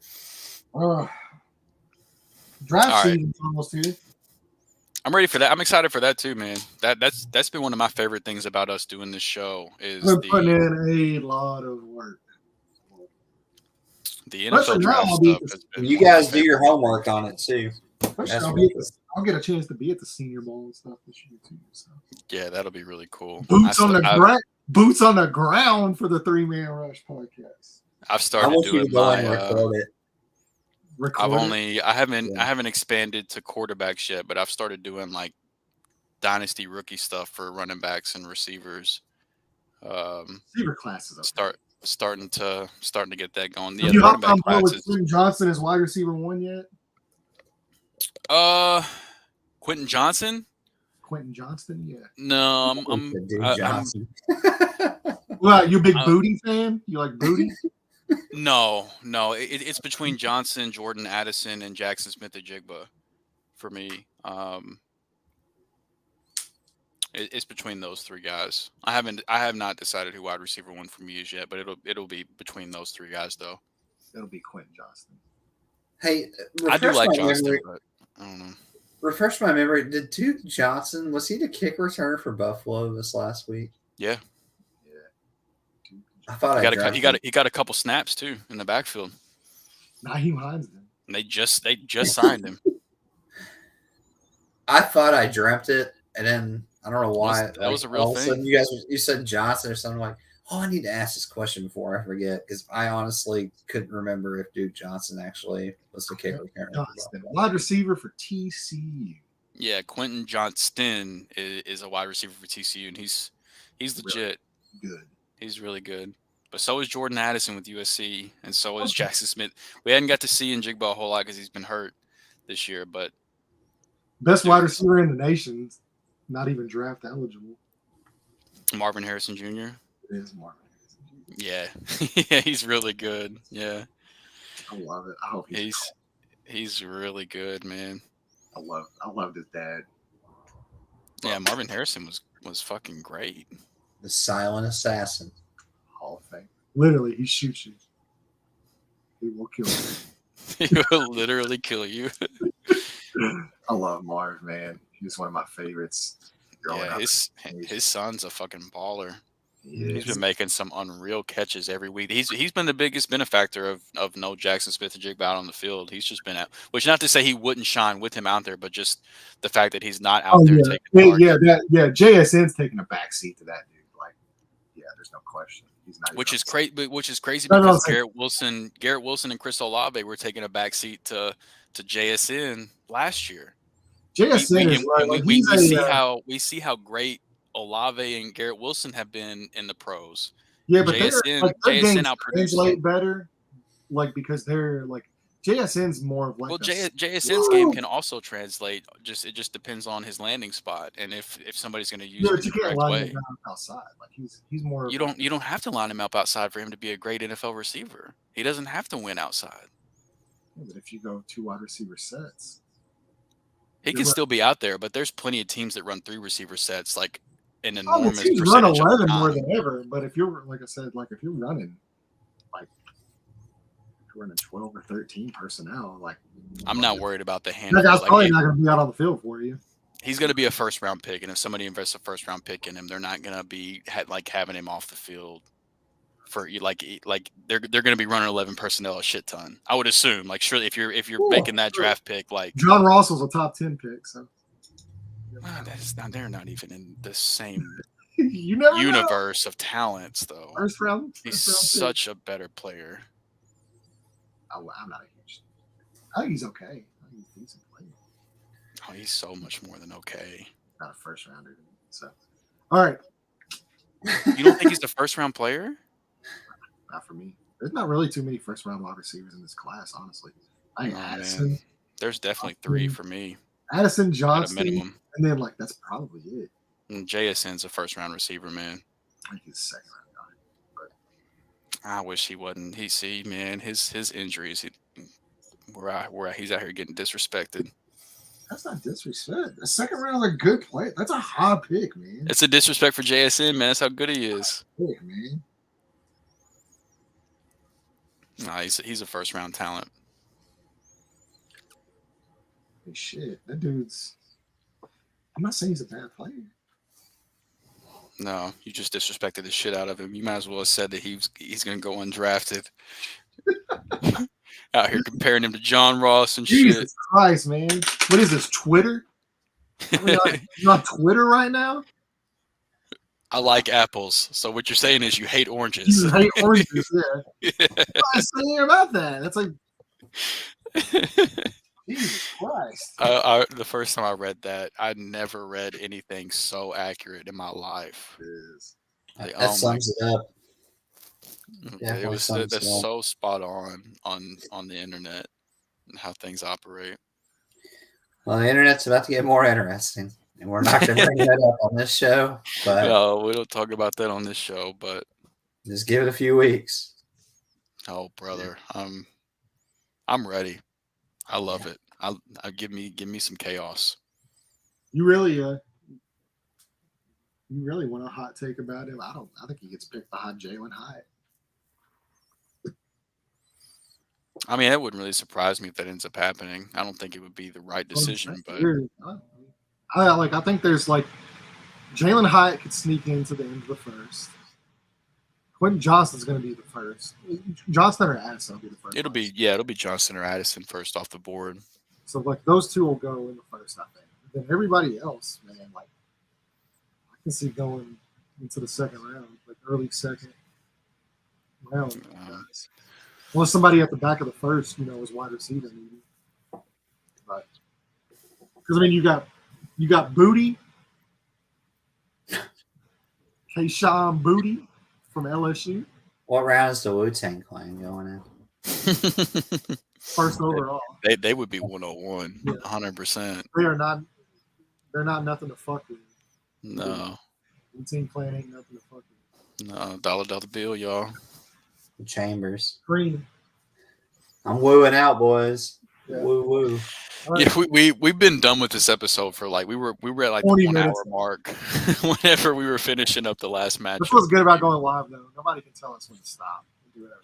Draft season's almost here. I'm ready for that. I'm excited for that too, man. That's been one of my favorite things about us doing this show is putting in a lot of work. The NFL draft stuff. You guys do your homework on it too. I'll get a chance to be at the Senior Bowl and stuff this year too. So. Yeah, that'll be really cool. Boots on the ground for the 3-Man Rush podcast. I've started doing my. I haven't expanded to quarterbacks yet, but I've started doing like dynasty rookie stuff for running backs and receivers. Receiver classes. Starting to get that going. Have you hopped on board with Quentin Johnson as wide receiver 1 yet? Quentin Johnson? Quentin Johnston, yeah. No, Johnson. Well, you a big booty fan? You like booty? No. It's between Johnson, Jordan Addison, and Jackson Smith-Njigba for me. It's between those 3 guys. I have not decided who wide receiver 1 for me is yet, but it'll be between those 3 guys though. It'll be Quentin Johnston. Hey, I do like Johnston, but I don't know. Refresh my memory. Did Duke Johnson, was he the kick returner for Buffalo this last week? Yeah. I thought he got a couple snaps too in the backfield. Naheem Hines. And they just signed him. I thought I dreamt it, and then I don't know why. That was a real thing. You said Johnson or something like. Oh, I need to ask this question before I forget because I honestly couldn't remember if Duke Johnson actually was the kicker. Wide receiver for TCU. Yeah, Quentin Johnston is a wide receiver for TCU, and he's legit. Really good. He's really good. But so is Jordan Addison with USC, and so is Jackson Smith. We hadn't got to see Njigba a whole lot because he's been hurt this year. But best wide receiver in the nation, not even draft eligible. Marvin Harrison Jr. Is Marvin. Yeah, yeah, he's really good. Yeah, I love it. I hope he's really good, man. I loved his dad. Yeah, Marvin Harrison was fucking great. The silent assassin. Hall of Fame. Literally, he shoots you. He will kill you. He will literally kill you. I love Marv, man. He's one of my favorites. Yeah, his son's a fucking baller. He's been making some unreal catches every week. He's been the biggest benefactor of no Jackson Smith-Njigba out on the field. He's just been out, which not to say he wouldn't shine with him out there, but just the fact that he's not out there taking JSN's taking a backseat to that dude. Like, yeah, there's no question. He's not. Which is crazy because Garrett Wilson and Chris Olave were taking a backseat to to JSN last year. JSN is right. Like we see how great Olave and Garrett Wilson have been in the pros. Yeah, but their games outproduced translate better, like because they're like JSN's more of like. Well, JSN's game can also translate. It just depends on his landing spot and if somebody's going to use it in the correct way. Him outside. Like he's more. You don't have to line him up outside for him to be a great NFL receiver. He doesn't have to win outside. Yeah, but if you go 2 wide receiver sets, he can still be out there. But there's plenty of teams that run 3 receiver sets, like an enormous teams percentage run 11 of more than ever. But if you're like I said, like if you're running like. Running 12 or 13 personnel, like I'm not worried about the handle. That guy's probably not going to be out on the field for you. He's going to be a first round pick, and if somebody invests a first round pick in him, they're not going to be like having him off the field for like they're going to be running 11 personnel a shit ton. I would assume, like surely if you're making that draft pick, like John Ross was a top 10 pick, so they're not even in the same universe of talents though. First round, he's such a better player. I'm not a huge. I think he's okay. I think he's a decent player. Oh, he's so much more than okay. Not a first rounder. So, all right. You don't think he's the first round player? Not for me. There's not really too many first round wide receivers in this class, honestly. I think Addison. Man. There's definitely 3 for me. Addison, Johnson, and then like that's probably it. And JSN's a first round receiver, man. I think he's second round. I wish he wasn't. His injuries, where he's out here getting disrespected. That's not disrespect. The second round is a good play. That's a high pick, man. It's a disrespect for JSN, man. That's how good he is. Pick, man. Nah, he's a first round talent. Hey, shit, that dude's. I'm not saying he's a bad player. No, you just disrespected the shit out of him. You might as well have said that he's going to go undrafted. Out here comparing him to John Ross and Jesus shit. Christ, man. What is this, Twitter? You're on Twitter right now? I like apples. So what you're saying is you hate oranges. You hate oranges, yeah. What am I saying about that? That's like... Jesus Christ. The first time I read that, I'd never read anything so accurate in my life. It is. That sums it up. That's so spot on the internet and how things operate. Well, the internet's about to get more interesting, and we're not going to bring that up on this show. But no, we don't talk about that on this show. But just give it a few weeks. Oh, brother, I'm ready. I love it. I give me some chaos. You really want a hot take about him? I think he gets picked behind Jalen Hyatt. I mean, it wouldn't really surprise me if that ends up happening. I don't think it would be the right decision, but I think there's like Jalen Hyatt could sneak into the end of the first. Quentin Johnston's going to be the first. Johnston or Addison will be the first. It'll be Johnston or Addison first off the board. So like those two will go in the first, I think. Then everybody else, man, like I can see going into the second round, like early second round. Unless somebody at the back of the first, is wide receiver. But because I mean, you got Booty, Kayshawn Booty from LSU. What round is the Wu-Tang Clan going in? First overall. They would be 101, 100%. They're not nothing to fuck with. No. Wu-Tang Clan ain't nothing to fuck with. No, dollar bill, y'all. Chambers. Green. I'm wooing out, boys. Yeah. Woo. Right. Yeah, we've been done with this episode for like we were at like the 1 hour mark whenever we were finishing up the last match. That's what's good about going live though. Nobody can tell us when to stop.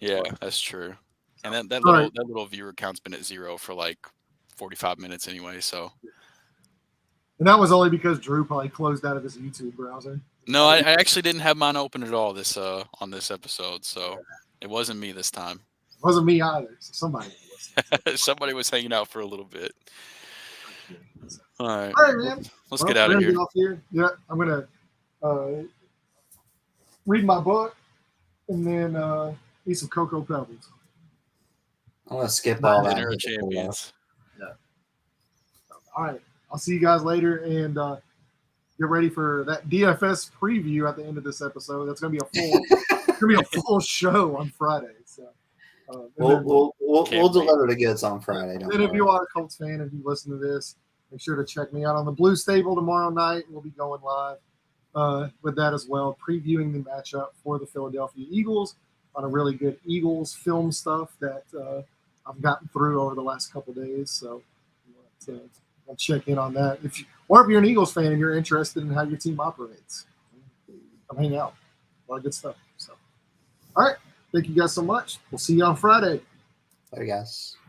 Yeah, that's true. And that little viewer count's been at 0 for like 45 minutes anyway. So. And that was only because Drew probably closed out of his YouTube browser. No, I actually didn't have mine open at all on this episode, so it wasn't me this time. It wasn't me either. So somebody was. Somebody was hanging out for a little bit. All right, man. Let's get out of here. Get off here. Yeah, I'm gonna read my book and then eat some Cocoa Pebbles. I'm gonna skip all that. Dinner of Champions. Yeah. All right. I'll see you guys later, and get ready for that DFS preview at the end of this episode. That's gonna be a full show on Friday. So we'll deliver the goods on Friday. And if you are a Colts fan, if you listen to this, make sure to check me out on the Blue Stable tomorrow night. We'll be going live with that as well, previewing the matchup for the Philadelphia Eagles on a really good Eagles film stuff that I've gotten through over the last couple of days. So I'll check in on that. If you're an Eagles fan and you're interested in how your team operates, come hang out. A lot of good stuff. So, all right. Thank you guys so much. We'll see you on Friday. Later, guys.